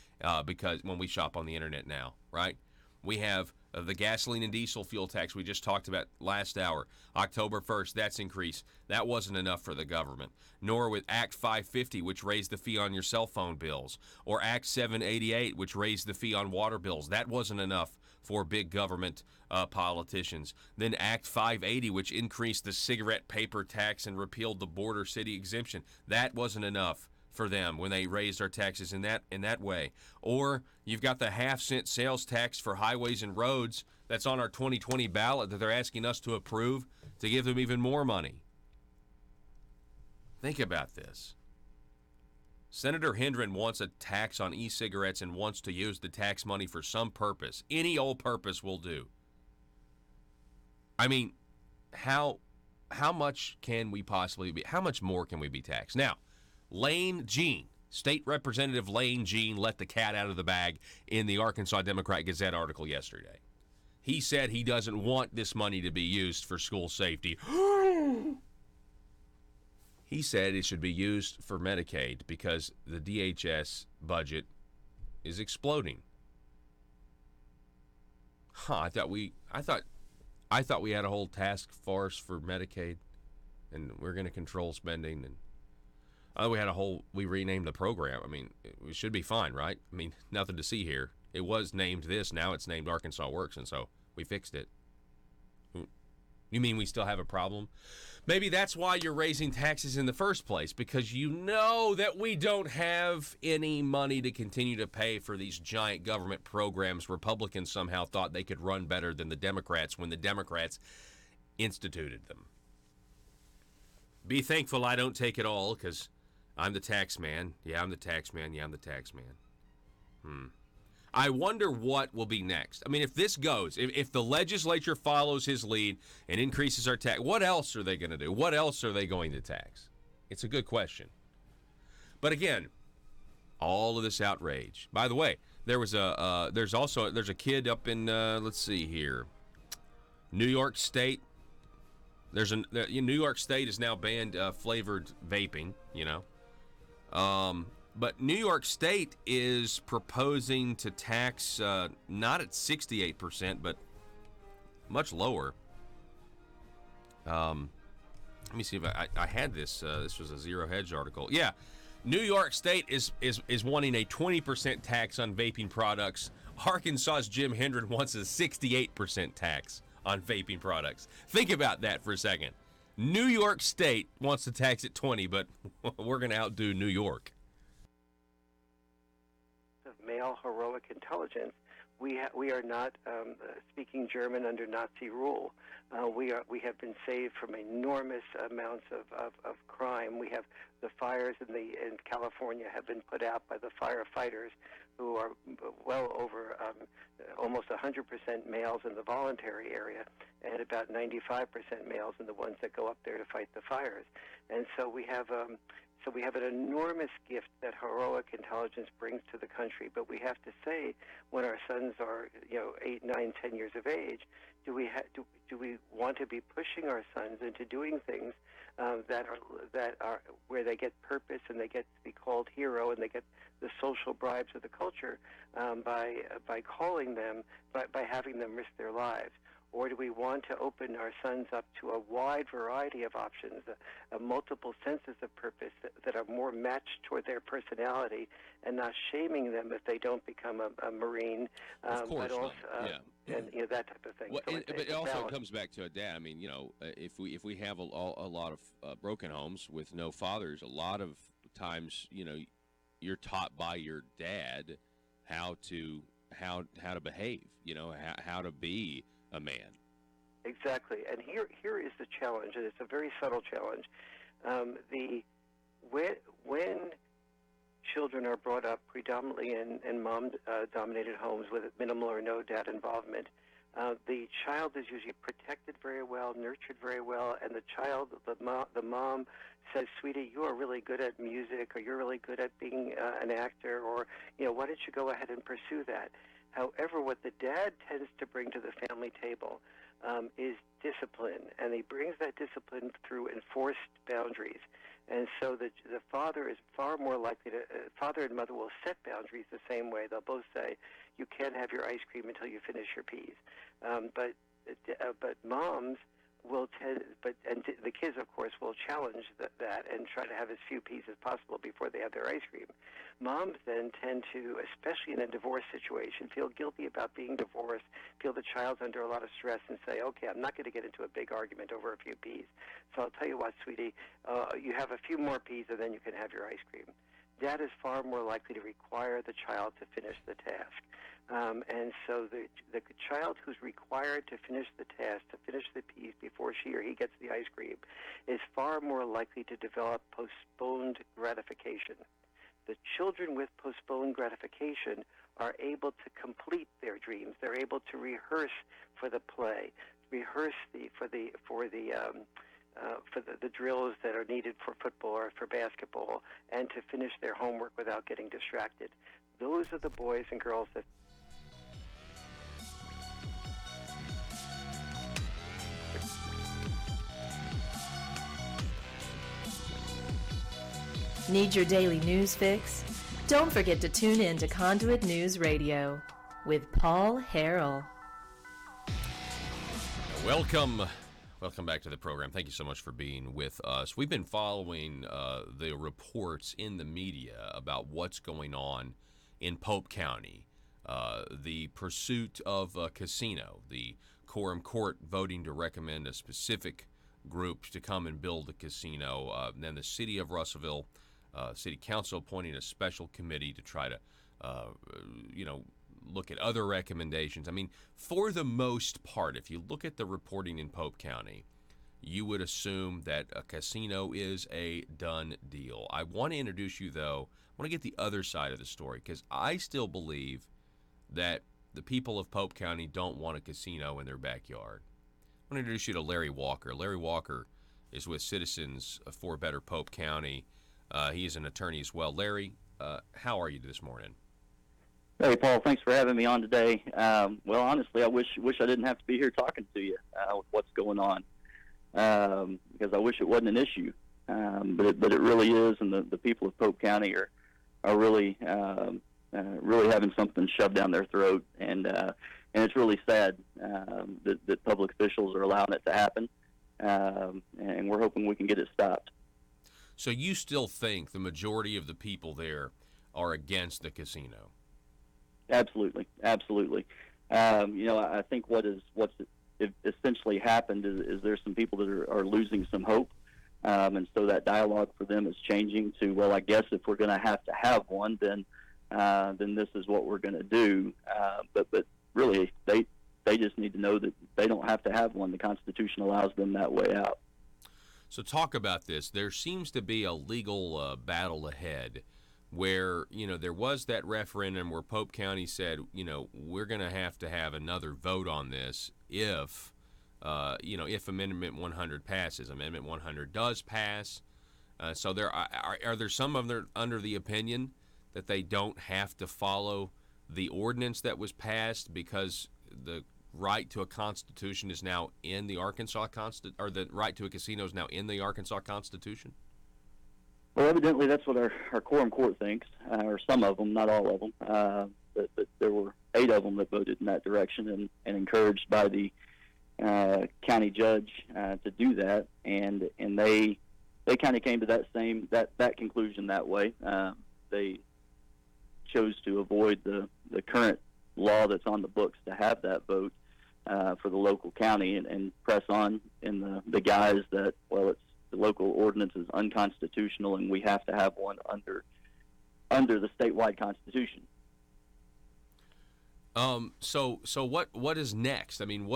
because when we shop on the internet now, right? We have the gasoline and diesel fuel tax we just talked about last hour. October 1st, that's increased. That wasn't enough for the government. Nor with Act 550, which raised the fee on your cell phone bills, or Act 788, which raised the fee on water bills. That wasn't enough for big government politicians. Then Act 580, which increased the cigarette paper tax and repealed the border city exemption. That wasn't enough for them when they raised our taxes in that way. Or you've got the half-cent sales tax for highways and roads that's on our 2020 ballot that they're asking us to approve to give them even more money. Think about this. Senator Hendren wants a tax on e-cigarettes and wants to use the tax money for some purpose. Any old purpose will do. I mean, how much can we possibly be? How much more can we be taxed? Now, Lane Jean, State Representative Lane Jean, let the cat out of the bag in the Arkansas Democrat Gazette article yesterday. He said he doesn't want this money to be used for school safety. He said it should be used for Medicaid because the DHS budget is exploding. I thought we had a whole task force for Medicaid, and we're going to control spending, and we renamed the program. I mean, it should be fine, right? I mean, nothing to see here. It was named this, now it's named Arkansas Works, and so we fixed it. You mean we still have a problem? Maybe that's why you're raising taxes in the first place, because you know that we don't have any money to continue to pay for these giant government programs Republicans somehow thought they could run better than the Democrats when the Democrats instituted them. Be thankful I don't take it all, because I'm the tax man. Yeah, I'm the tax man. Yeah, I'm the tax man. I wonder what will be next. I mean, if this goes, if the legislature follows his lead and increases our tax, what else are they going to do? What else are they going to tax? It's a good question. But again, all of this outrage. By the way, there's a kid up in let's see here, New York State. New York State has now banned flavored vaping. But New York State is proposing to tax not at 68%, but much lower. Let me see if I had this. This was a Zero Hedge article. Yeah, New York State is wanting a 20% tax on vaping products Arkansas's Jim Hendren wants a 68% tax on vaping products. Think about that for a second. New York State wants to tax at 20, but we're going to outdo New York. Of male heroic intelligence, we are not speaking German under Nazi rule. We have been saved from enormous amounts of crime. We have the fires in California have been put out by the firefighters, who are well over almost 100% males in the voluntary area, and about 95% males in the ones that go up there to fight the fires. And so we have an enormous gift that heroic intelligence brings to the country. But we have to say, when our sons are 8, 9, 10 years of age, do we want to be pushing our sons into doing things that are where they get purpose and they get to be called hero and they get the social bribes of the culture by calling them, by having them risk their lives? Or do we want to open our sons up to a wide variety of options, multiple senses of purpose that are more matched toward their personality, and not shaming them if they don't become a Marine, Of course, but also and that type of thing. Well, So but it also comes back to a dad. I mean, if we have a lot of broken homes with no fathers, a lot of times, you're taught by your dad how to behave, how to be a man. Exactly, and here is the challenge, and it's a very subtle challenge. When children are brought up predominantly in mom-dominated homes with minimal or no dad involvement, the child is usually protected very well, nurtured very well, and the mom says, "Sweetie, you are really good at music, or you're really good at being an actor, or why don't you go ahead and pursue that?" However, what the dad tends to bring to the family table is discipline, and he brings that discipline through enforced boundaries. And so the father is far more likely to, father and mother will set boundaries the same way. They'll both say, "You can't have your ice cream until you finish your peas." But moms will and the kids, of course, will challenge that and try to have as few peas as possible before they have their ice cream. Moms then tend to, especially in a divorce situation, feel guilty about being divorced, feel the child's under a lot of stress, and say, "Okay, I'm not going to get into a big argument over a few peas. So I'll tell you what, sweetie, you have a few more peas and then you can have your ice cream." Dad is far more likely to require the child to finish the task. And so the child who's required to finish the task, to finish the peas before she or he gets the ice cream, is far more likely to develop postponed gratification. The children with postponed gratification are able to complete their dreams. They're able to rehearse for the play, rehearse for the drills that are needed for football or for basketball, and to finish their homework without getting distracted. Those are the boys and girls that Need your daily news fix? Don't forget to tune in to Conduit News Radio with Paul Harrell. Welcome back to the program. Thank you so much for being with us. We've been following the reports in the media about what's going on in Pope County, the pursuit of a casino, the Quorum Court voting to recommend a specific group to come and build a casino, then the city of Russellville, city council appointing a special committee to try to, look at other recommendations. I mean, for the most part, if you look at the reporting in Pope County, you would assume that a casino is a done deal. I want to introduce you, though, I want to get the other side of the story, because I still believe that the people of Pope County don't want a casino in their backyard. I want to introduce you to Larry Walker. Larry Walker is with Citizens for Better Pope County. He is an attorney as well. Larry, how are you this morning? Hey, Paul. Thanks for having me on today. Well, honestly, I wish I didn't have to be here talking to you with what's going on, because I wish it wasn't an issue, but it really is, and the people of Pope County are really having something shoved down their throat, and it's really sad that public officials are allowing it to happen, and we're hoping we can get it stopped. So you still think the majority of the people there are against the casino? Absolutely. I think what's essentially happened is there's some people that are losing some hope, and so that dialogue for them is changing to, well, I guess if we're going to have one, then this is what we're going to do. But really, they just need to know that they don't have to have one. The Constitution allows them that way out. So talk about this. There seems to be a legal battle ahead where, there was that referendum where Pope County said, we're going to have another vote on this if Amendment 100 passes. Amendment 100 does pass. So there are there some of them under the opinion that they don't have to follow the ordinance that was passed because the right to a constitution is now in the Arkansas or the right to a casino is now in the Arkansas Constitution? Well, evidently that's what our quorum court thinks, or some of them, not all of them. But there were 8 of them that voted in that direction, and encouraged by the county judge to do that, and they kind of came to that conclusion that way. They chose to avoid the current law that's on the books to have that vote for the local county, and press on in the guise that, well, the local ordinance is unconstitutional and we have to have one under the statewide constitution. So what is next? I mean,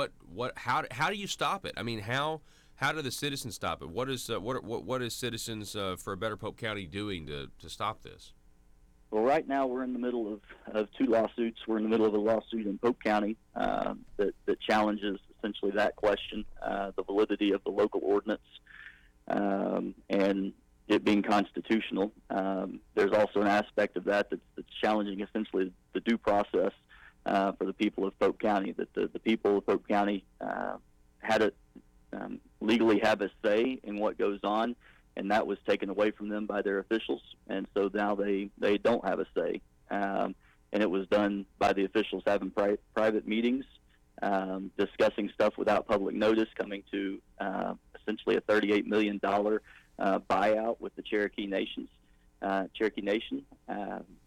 how do you stop it? I mean, how do the citizens stop it? What is Citizens for a Better Pope County doing to stop this? Well, right now we're in the middle of 2 lawsuits. We're in the middle of a lawsuit in Pope County that challenges essentially that question, the validity of the local ordinance, and it being constitutional. There's also an aspect of that that's challenging essentially the due process for the people of Pope County, that the people of Pope County legally have a say in what goes on, and that was taken away from them by their officials, and so now they don't have a say. And it was done by the officials having private meetings, discussing stuff without public notice, coming to essentially a $38 million buyout with the Cherokee Nation,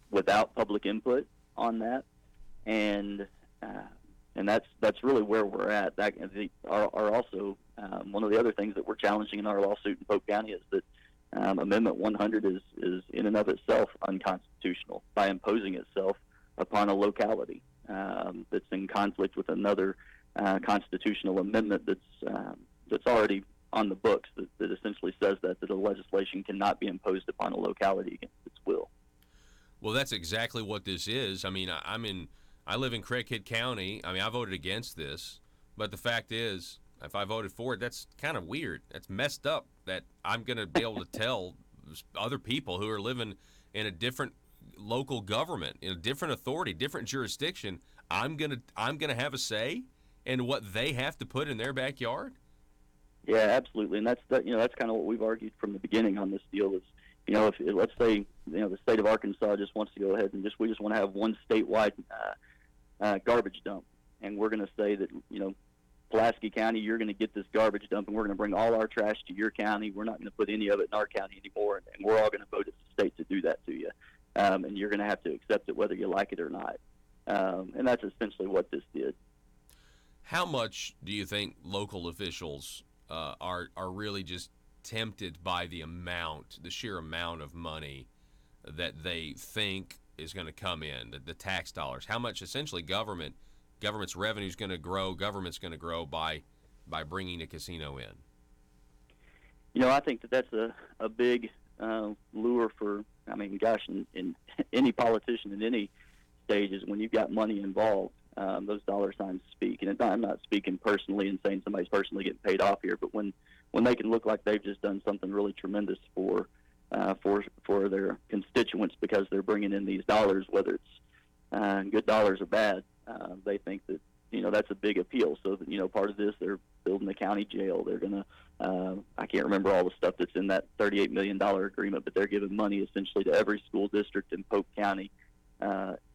without public input on that, and that's really where we're at. That are also one of the other things that we're challenging in our lawsuit in Pope County is that Amendment 100 is in and of itself unconstitutional by imposing itself upon a locality that's in conflict with another constitutional amendment that's already on the books that essentially says that the legislation cannot be imposed upon a locality against its will. Well, that's exactly what this is. I mean, I live in Craighead County. I mean, I voted against this, but the fact is, if I voted for it, that's kind of weird. That's messed up that I'm going to be able to tell other people who are living in a different local government, in a different authority, different jurisdiction, I'm going to have a say in what they have to put in their backyard? Yeah, absolutely. And that's kind of what we've argued from the beginning on this deal is, if let's say, the state of Arkansas just wants to go ahead and we just want to have one statewide garbage dump, and we're going to say that, Pulaski County, you're going to get this garbage dump, and we're going to bring all our trash to your county. We're not going to put any of it in our county anymore, and we're all going to vote as a state to do that to you. And you're going to have to accept it whether you like it or not. And that's essentially what this did. How much do you think local officials are really just tempted by the sheer amount of money that they think is going to come in, the tax dollars? How much essentially government's revenue is going to grow, government's going to grow by bringing a casino in? I think that's a big lure for, in any politician in any stages, when you've got money involved, those dollar signs speak. And I'm not speaking personally and saying somebody's personally getting paid off here, but when they can look like they've just done something really tremendous for their constituents because they're bringing in these dollars, whether it's good dollars or bad, they think that that's a big appeal. So that, part of this, they're building the county jail. They're gonna I can't remember all the stuff that's in that $38 million agreement, but they're giving money essentially to every school district in Pope County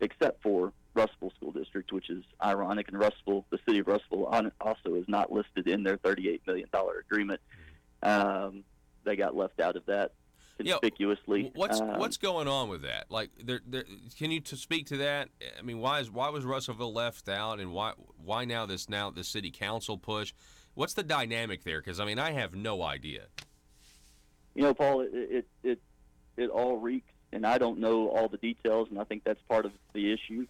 except for Russellville School District, which is ironic. And Russellville, the city of Russellville, also is not listed in their $38 million agreement. They got left out of that. conspicuously. What's going on with that? Like, can you speak to that? I mean, why was Russellville left out, and why now the city council push? What's the dynamic there? Because I mean, I have no idea. Paul, it all reeks, and I don't know all the details, and I think that's part of the issue.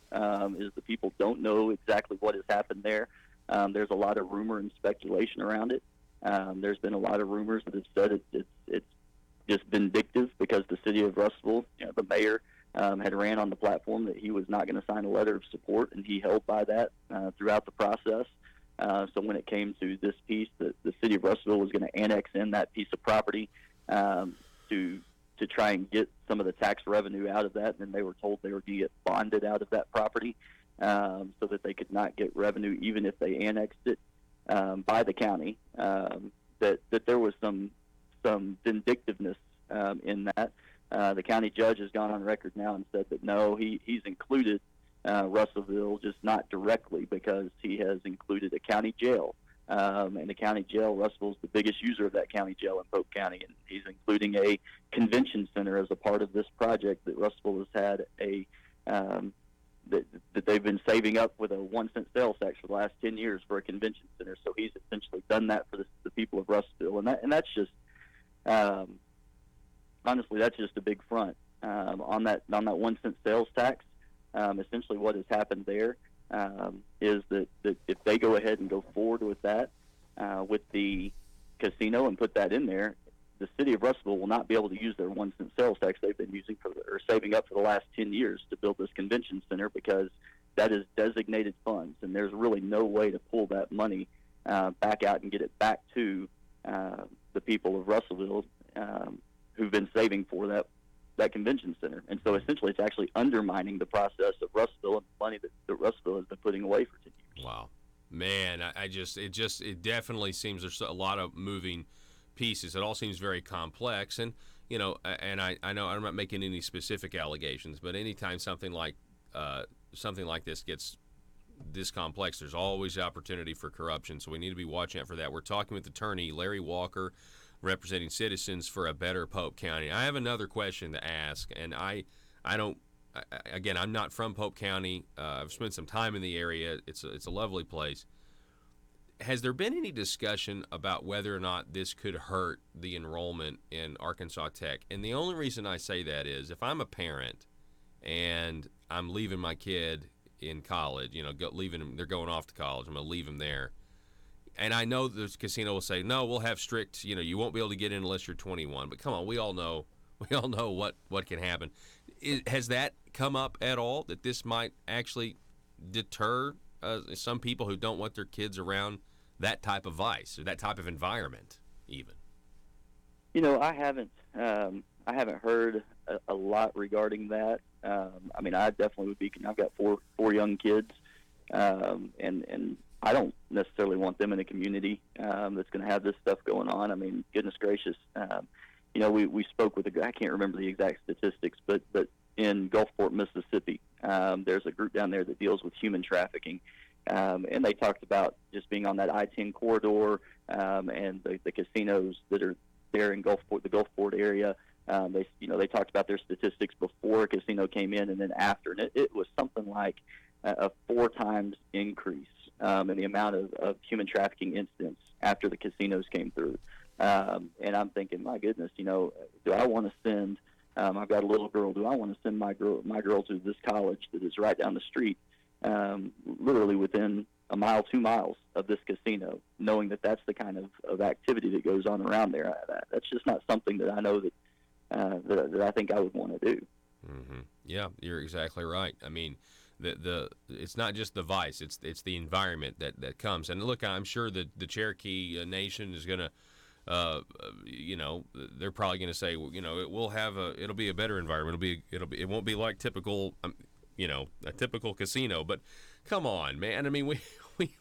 Is the people don't know exactly what has happened there. There's a lot of rumor and speculation around it. There's been a lot of rumors that have said it's just vindictive because the city of Russellville, the mayor, had ran on the platform that he was not going to sign a letter of support, and he held by that throughout the process. So when it came to this piece, the city of Russellville was going to annex in that piece of property to try and get some of the tax revenue out of that, and then they were told they were going to get bonded out of that property so that they could not get revenue even if they annexed it by the county. That there was some vindictiveness in that. The county judge has gone on record now and said that no, he's included Russellville, just not directly, because he has included a county jail. And the county jail, Russellville's the biggest user of that county jail in Polk County, and he's including a convention center as a part of this project that Russellville has had that they've been saving up with a 1-cent sales tax for the last 10 years for a convention center. So he's essentially done that for the people of Russellville, and that's just honestly, that's just a big front on that 1-cent sales tax. Essentially, what has happened there is that if they go ahead and go forward with that, with the casino and put that in there, the city of Russellville will not be able to use their 1-cent sales tax they've been using or saving up for the last 10 years to build this convention center, because that is designated funds, and there's really no way to pull that money back out and get it back to the people of Russellville who've been saving for that convention center. And so essentially it's actually undermining the process of Russellville and the money that Russellville has been putting away for 10 years. Wow. Man, it definitely seems there's a lot of moving pieces. It all seems very complex, and I know I'm not making any specific allegations, but anytime something like this gets this complex, there's always opportunity for corruption. So we need to be watching out for that. We're talking with attorney Larry Walker, representing Citizens for a Better Pope County. I have another question to ask, and I'm not from Pope County. I've spent some time in the area. It's a lovely place. Has there been any discussion about whether or not this could hurt the enrollment in Arkansas Tech? And the only reason I say that is if I'm a parent and I'm leaving my kid in college, leaving them, they're going off to college, I'm going to leave them there. And I know the casino will say, no, we'll have strict, you won't be able to get in unless you're 21. But come on, we all know what can happen. Has that come up at all, that this might actually deter some people who don't want their kids around that type of vice or that type of environment even? I haven't heard a lot regarding that. I mean, I definitely would be. I've got four young kids, and I don't necessarily want them in a community that's going to have this stuff going on. I mean, goodness gracious. We spoke with I can't remember the exact statistics, but in Gulfport, Mississippi, there's a group down there that deals with human trafficking. And they talked about just being on that I-10 corridor and the casinos that are there in Gulfport, the Gulfport area. They talked about their statistics before a casino came in and then after, and it was something like a 4 times increase in the amount of human trafficking incidents after the casinos came through. And I'm thinking, my goodness, do I want to send? I've got a little girl. Do I want to send my girl to this college that is right down the street? Literally within a mile, 2 miles of this casino, knowing that that's the kind of activity that goes on around there. That's just not something that I know that I think I would want to do. Mm-hmm. Yeah, you're exactly right. I mean, it's not just the vice; it's the environment that comes. And look, I'm sure that the Cherokee Nation is going to, they're probably going to say, it'll be a better environment. It won't be like typical. A typical casino, but come on, man. I mean,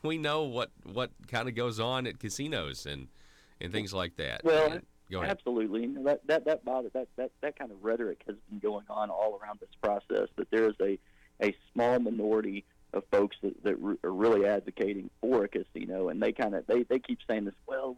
we know what kind of goes on at casinos and things like that. Well, go ahead. Absolutely. That bothers that kind of rhetoric has been going on all around this process. That there is a small minority of folks that are really advocating for a casino, and they keep saying this. Well,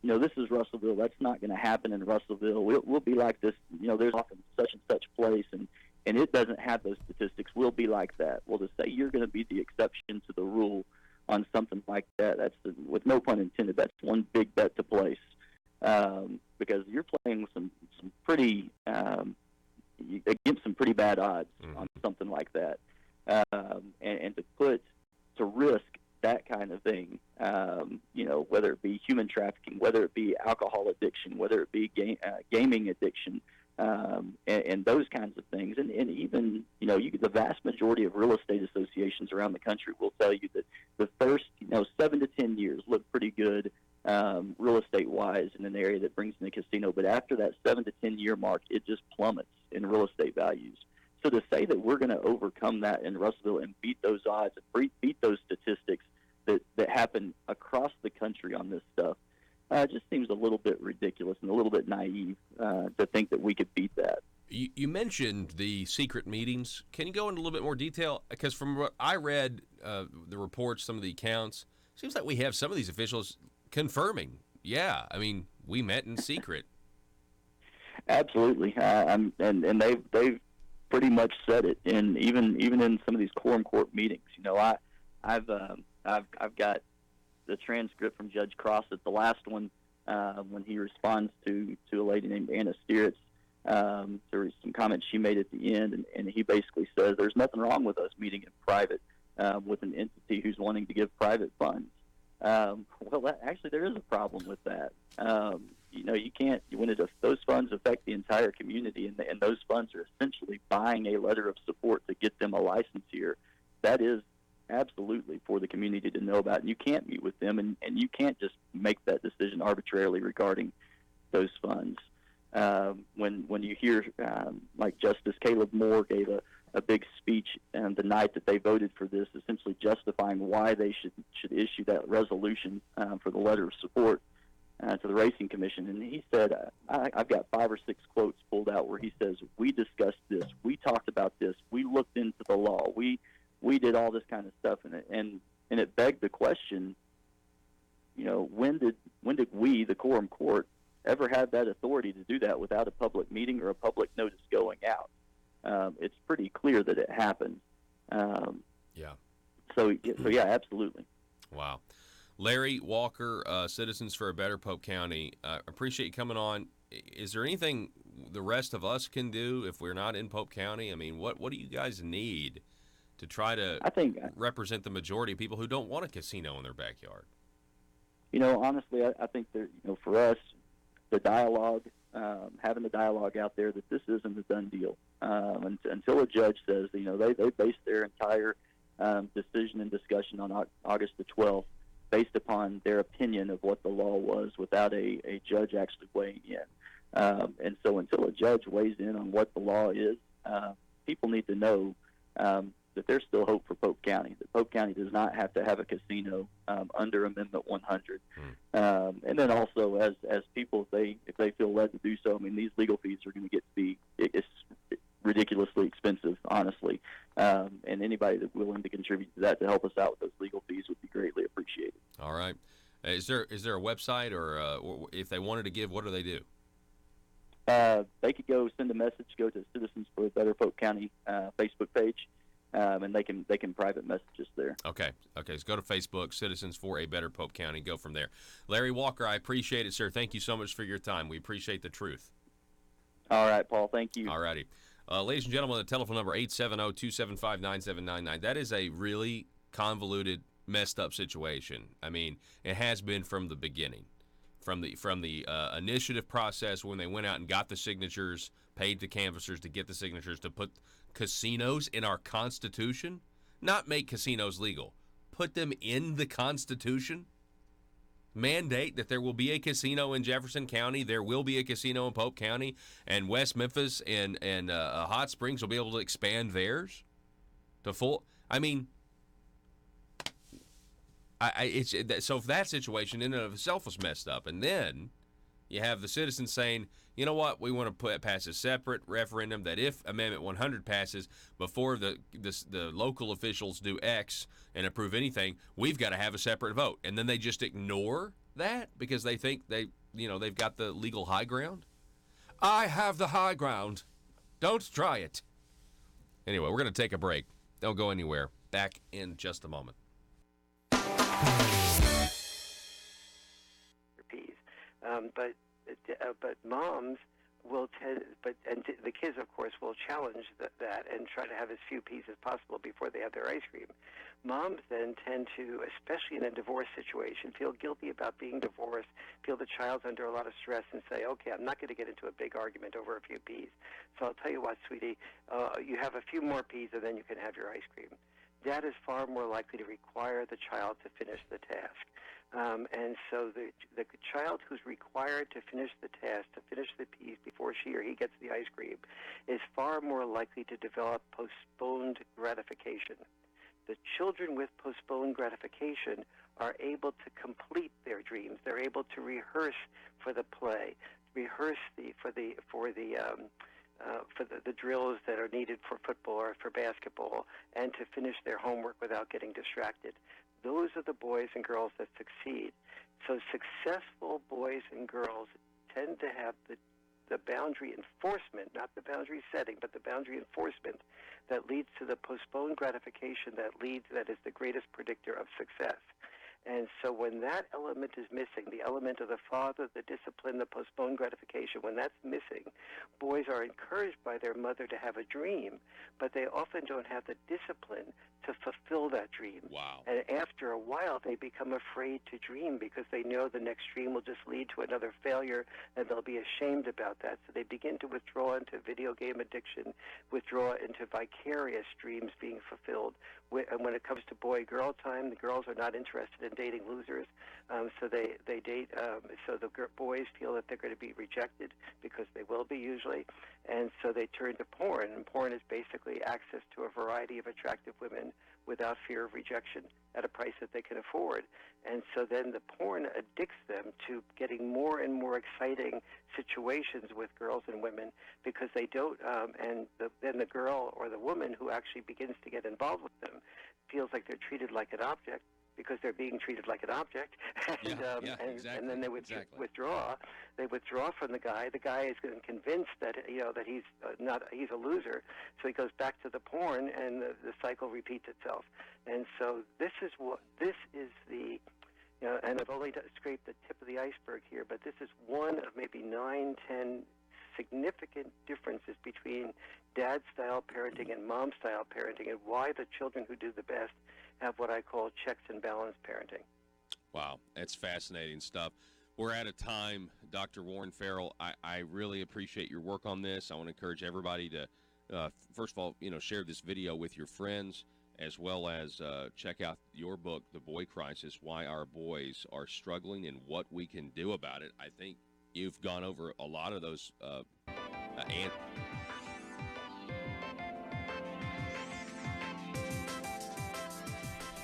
this is Russellville. That's not going to happen in Russellville. We'll be like this. There's often such and such place, and it doesn't have those statistics. We'll be like that. Well, to say you're going to be the exception to the rule on something like that, with no pun intended, that's one big bet to place, because you're playing with some pretty against some pretty bad odds on something like that, and to risk that kind of thing, whether it be human trafficking, whether it be alcohol addiction, whether it be gaming addiction, and those kinds of things. And even, the vast majority of real estate associations around the country will tell you that the first, 7 to 10 years look pretty good real estate-wise in an area that brings in a casino. But after that 7 to 10-year mark, it just plummets in real estate values. So to say that we're going to overcome that in Russellville and beat those odds, and beat those statistics that happen across the country on this stuff, just seems a little bit ridiculous and a little bit naive to think that we could beat that. You mentioned the secret meetings. Can you go into a little bit more detail? Because from what I read, the reports, some of the accounts, seems like we have some of these officials confirming, we met in secret. Absolutely, and they've pretty much said it. And even in some of these quorum court meetings, I've got the transcript from Judge Cross at the last one when he responds to a lady named Anna Stieritz. There were some comments she made at the end, and he basically says there's nothing wrong with us meeting in private with an entity who's wanting to give private funds. Actually, there is a problem with that. You can't, those funds affect the entire community, and those funds are essentially buying a letter of support to get them a license here. That is absolutely for the community to know about, and you can't meet with them, and you can't just make that decision arbitrarily regarding those funds. When you hear like Justice Caleb Moore gave a big speech the night that they voted for this, essentially justifying why they should issue that resolution for the letter of support to the Racing Commission, and he said, I've got 5 or 6 quotes pulled out where he says, "We discussed this, we talked about this, we looked into the law, we did all this kind of stuff," and it begged the question, when did we, the quorum court, ever have that authority to do that without a public meeting or a public notice going out? It's pretty clear that it happened. So yeah, absolutely. Wow. Larry Walker, Citizens for a Better Pope County, appreciate you coming on. Is there anything the rest of us can do if we're not in Pope County? I mean, what do you guys need to try to represent the majority of people who don't want a casino in their backyard? Honestly, I think that, for us, the dialogue, having the dialogue out there that this isn't a done deal. Until a judge says, they based their entire decision and discussion on August the 12th based upon their opinion of what the law was without a judge actually weighing in. And so until a judge weighs in on what the law is, people need to know that there's still hope for Pope County, that Pope County does not have to have a casino under Amendment 100. And then also, as people, if they feel led to do so, these legal fees are going to get to be it's ridiculously expensive, honestly. And anybody that's willing to contribute to that to help us out with those legal fees would be greatly appreciated. All right. Is there a website, or if they wanted to give, what do they do? They could go send a message, go to Citizens for a Better Pope County Facebook page, and they can private message us there. Okay, so go to Facebook, Citizens for a Better Pope County, go from there. Larry Walker, I appreciate it, sir. Thank you so much for your time. We appreciate the truth. All right, Paul, thank you. All righty. Ladies and gentlemen, the telephone number 870-275-9799. That is a really convoluted, messed up situation. It has been from the beginning. From the initiative process, when they went out and got the signatures, paid the canvassers to get the signatures to put casinos in our Constitution, not make casinos legal, put them in the Constitution, mandate that there will be a casino in Jefferson County, there will be a casino in Pope County, and West Memphis and Hot Springs will be able to expand theirs to full. So if that situation in and of itself was messed up, and then you have the citizens saying, you know what, we want to pass a separate referendum that if Amendment 100 passes, before the local officials do X and approve anything, we've got to have a separate vote. And then they just ignore that because they think they've got the legal high ground? I have the high ground. Don't try it. Anyway, we're going to take a break. Don't go anywhere. Back in just a moment. But moms will the kids, of course, will challenge that and try to have as few peas as possible before they have their ice cream. Moms then tend to, especially in a divorce situation, feel guilty about being divorced, feel the child's under a lot of stress, and say, okay, I'm not going to get into a big argument over a few peas. So I'll tell you what, sweetie, you have a few more peas and then you can have your ice cream. Dad is far more likely to require the child to finish the task. And so the child who's required to finish the task, to finish the peas before she or he gets the ice cream, is far more likely to develop postponed gratification. The children with postponed gratification are able to complete their dreams. They're able to rehearse for the play, rehearse for the drills that are needed for football or for basketball, and to finish their homework without getting distracted. Those are the boys and girls that succeed. So successful boys and girls tend to have the boundary enforcement, not the boundary setting, but the boundary enforcement that leads to the postponed gratification that is the greatest predictor of success. And so when that element is missing, the element of the father, the discipline, the postponed gratification, when that's missing, boys are encouraged by their mother to have a dream, but they often don't have the discipline to fulfill that dream. Wow. And after a while, they become afraid to dream because they know the next dream will just lead to another failure, and they'll be ashamed about that. So they begin to withdraw into video game addiction, withdraw into vicarious dreams being fulfilled. And when it comes to boy-girl time, the girls are not interested in dating losers, so they date. So the boys feel that they're going to be rejected because they will be usually, and so they turn to porn. And porn is basically access to a variety of attractive women without fear of rejection at a price that they can afford. And so then the porn addicts them to getting more and more exciting situations with girls and women because they don't, then the girl or the woman who actually begins to get involved with them feels like they're treated like an object because they're being treated like an object, exactly. And then they withdraw. They withdraw from the guy. The guy is convinced that that he's a loser, so he goes back to the porn, and the cycle repeats itself. And so this is the and I've only scraped the tip of the iceberg here, but this is one of maybe 9, 10 significant differences between dad-style parenting and mom-style parenting, and why the children who do the best have what I call checks and balance parenting. Wow, that's fascinating stuff. We're out of time, Dr. Warren Farrell. I really appreciate your work on this. I want to encourage everybody to, first of all, share this video with your friends, as well as check out your book, The Boy Crisis, Why Our Boys Are Struggling and What We Can Do About It. I think you've gone over a lot of those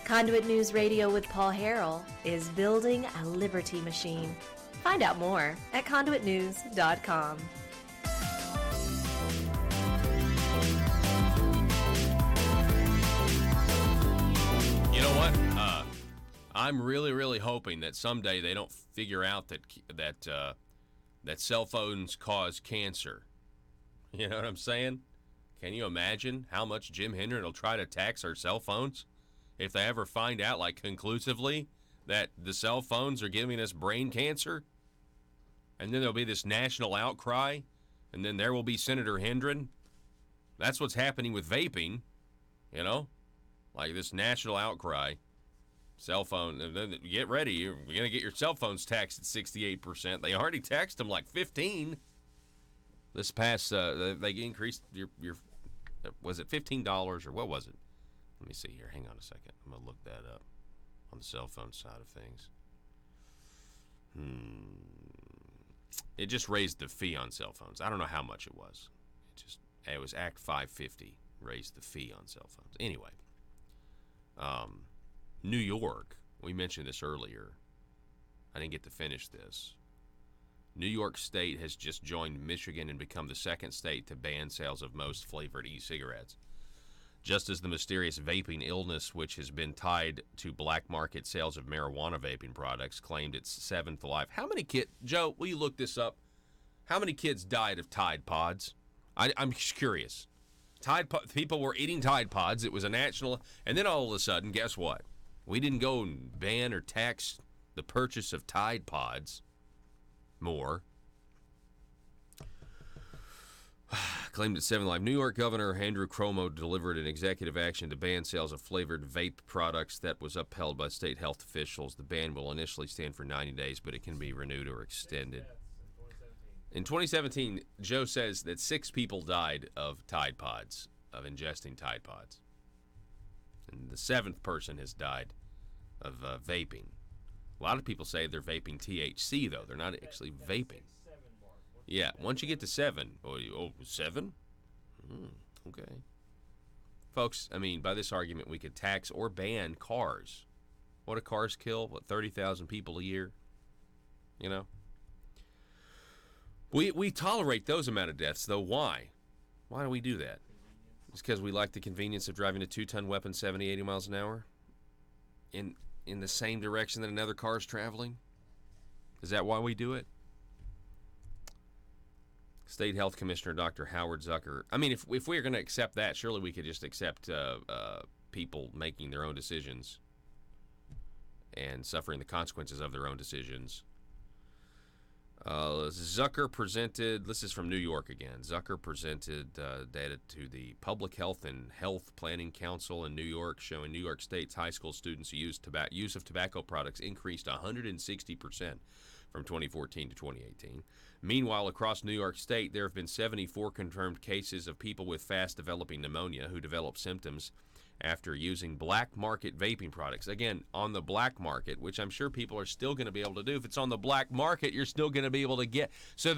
Conduit News Radio with Paul Harrell is building a liberty machine. Find out more at conduitnews.com. You know what? I'm really, really hoping that someday they don't figure out that cell phones cause cancer. You know what I'm saying? Can you imagine how much Jim Hendren will try to tax our cell phones if they ever find out, conclusively, that the cell phones are giving us brain cancer? And then there'll be this national outcry, and then there will be Senator Hendren. That's what's happening with vaping, this national outcry. Cell phone, get ready. You're going to get your cell phones taxed at 68%. They already taxed them 15%. This past, they increased your was it $15 or what was it? Let me see here. Hang on a second. I'm going to look that up on the cell phone side of things. It just raised the fee on cell phones. I don't know how much it was. It was Act 550 raised the fee on cell phones. Anyway, New York, we mentioned this earlier. I didn't get to finish this. New York State has just joined Michigan and become the second state to ban sales of most flavored e-cigarettes. just as the mysterious vaping illness, which has been tied to black market sales of marijuana vaping products, claimed its 7th life. How many kids, Joe, will you look this up? How many kids died of Tide Pods? I'm just curious. People were eating Tide Pods. It was a national, and then all of a sudden, guess what? We didn't go and ban or tax the purchase of Tide Pods more. Claimed its 7th life. New York Governor Andrew Cuomo delivered an executive action to ban sales of flavored vape products that was upheld by state health officials. The ban will initially stand for 90 days, but it can be renewed or extended. In 2017, Joe says that 6 people died of Tide Pods, of ingesting Tide Pods. And the 7th person has died of vaping. A lot of people say they're vaping THC, though. They're not actually vaping. Yeah, once you get to 7. Oh, 7? Okay. Folks, I mean, by this argument, we could tax or ban cars. What do cars kill? What, 30,000 people a year? You know? We tolerate those amount of deaths, though. Why? Why do we do that? It's because we like the convenience of driving a 2-ton weapon 70, 80 miles an hour in the same direction that another car is traveling? Is that why we do it? State Health Commissioner Dr. Howard Zucker. I mean, if we are going to accept that, surely we could just accept people making their own decisions and suffering the consequences of their own decisions. Zucker presented, this is from New York again, Zucker presented data to the Public Health and Health Planning Council in New York, showing New York State's high school students' use of tobacco products increased 160% from 2014 to 2018. Meanwhile, across New York State, there have been 74 confirmed cases of people with fast-developing pneumonia who develop symptoms after using black market vaping products. Again, on the black market, which I'm sure people are still going to be able to do. If it's on the black market, you're still going to be able to get. So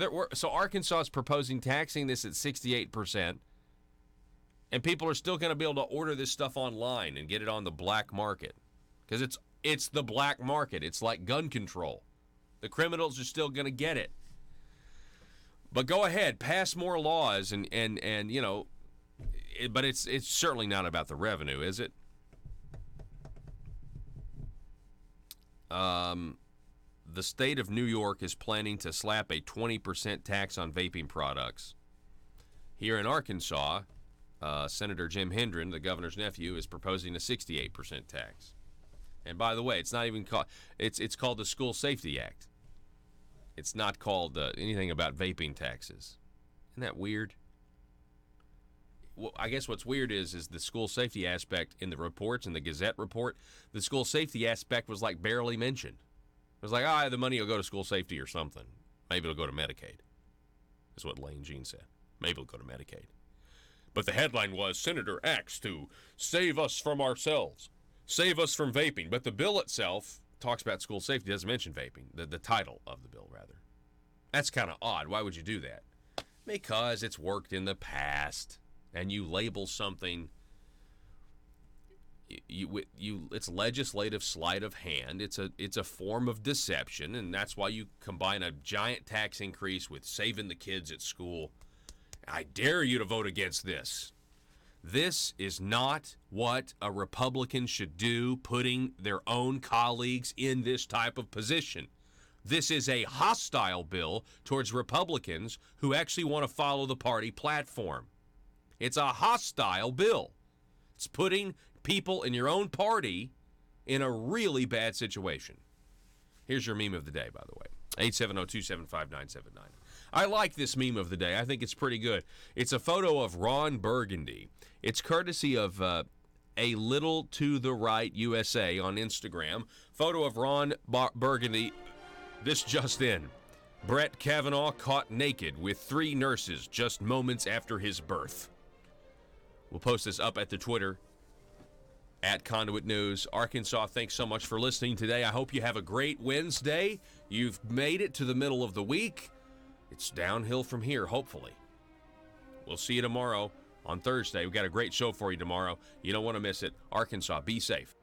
Arkansas is proposing taxing this at 68%, and people are still going to be able to order this stuff online and get it on the black market because it's the black market. It's like gun control. The criminals are still going to get it. But go ahead, pass more laws and you know. But it's certainly not about the revenue, is it? The state of New York is planning to slap a 20% tax on vaping products. Here in Arkansas, Senator Jim Hendren, the governor's nephew, is proposing a 68% tax. And by the way, it's not even called. It's called the School Safety Act. It's not called anything about vaping taxes. Isn't that weird? Well, I guess what's weird is the school safety aspect in the reports, in the Gazette report, the school safety aspect was like barely mentioned. It was like, the money will go to school safety or something. Maybe it'll go to Medicaid. Is what Lane Jean said. Maybe it'll go to Medicaid. But the headline was, Senator acts to save us from ourselves, save us from vaping. But the bill itself talks about school safety, doesn't mention vaping, the title of the bill, rather. That's kind of odd. Why would you do that? Because it's worked in the past. And you label something, it's legislative sleight of hand. It's a form of deception, and that's why you combine a giant tax increase with saving the kids at school. I dare you to vote against this. This is not what a Republican should do, putting their own colleagues in this type of position. This is a hostile bill towards Republicans who actually want to follow the party platform. It's a hostile bill. It's putting people in your own party in a really bad situation. Here's your meme of the day, by the way. 870-275-979. I like this meme of the day. I think it's pretty good. It's a photo of Ron Burgundy. It's courtesy of A Little to the Right USA on Instagram. Photo of Ron Burgundy. This just in. Brett Kavanaugh caught naked with 3 nurses just moments after his birth. We'll post this up at the Twitter, at Conduit News. Arkansas, thanks so much for listening today. I hope you have a great Wednesday. You've made it to the middle of the week. It's downhill from here, hopefully. We'll see you tomorrow on Thursday. We've got a great show for you tomorrow. You don't want to miss it. Arkansas, be safe.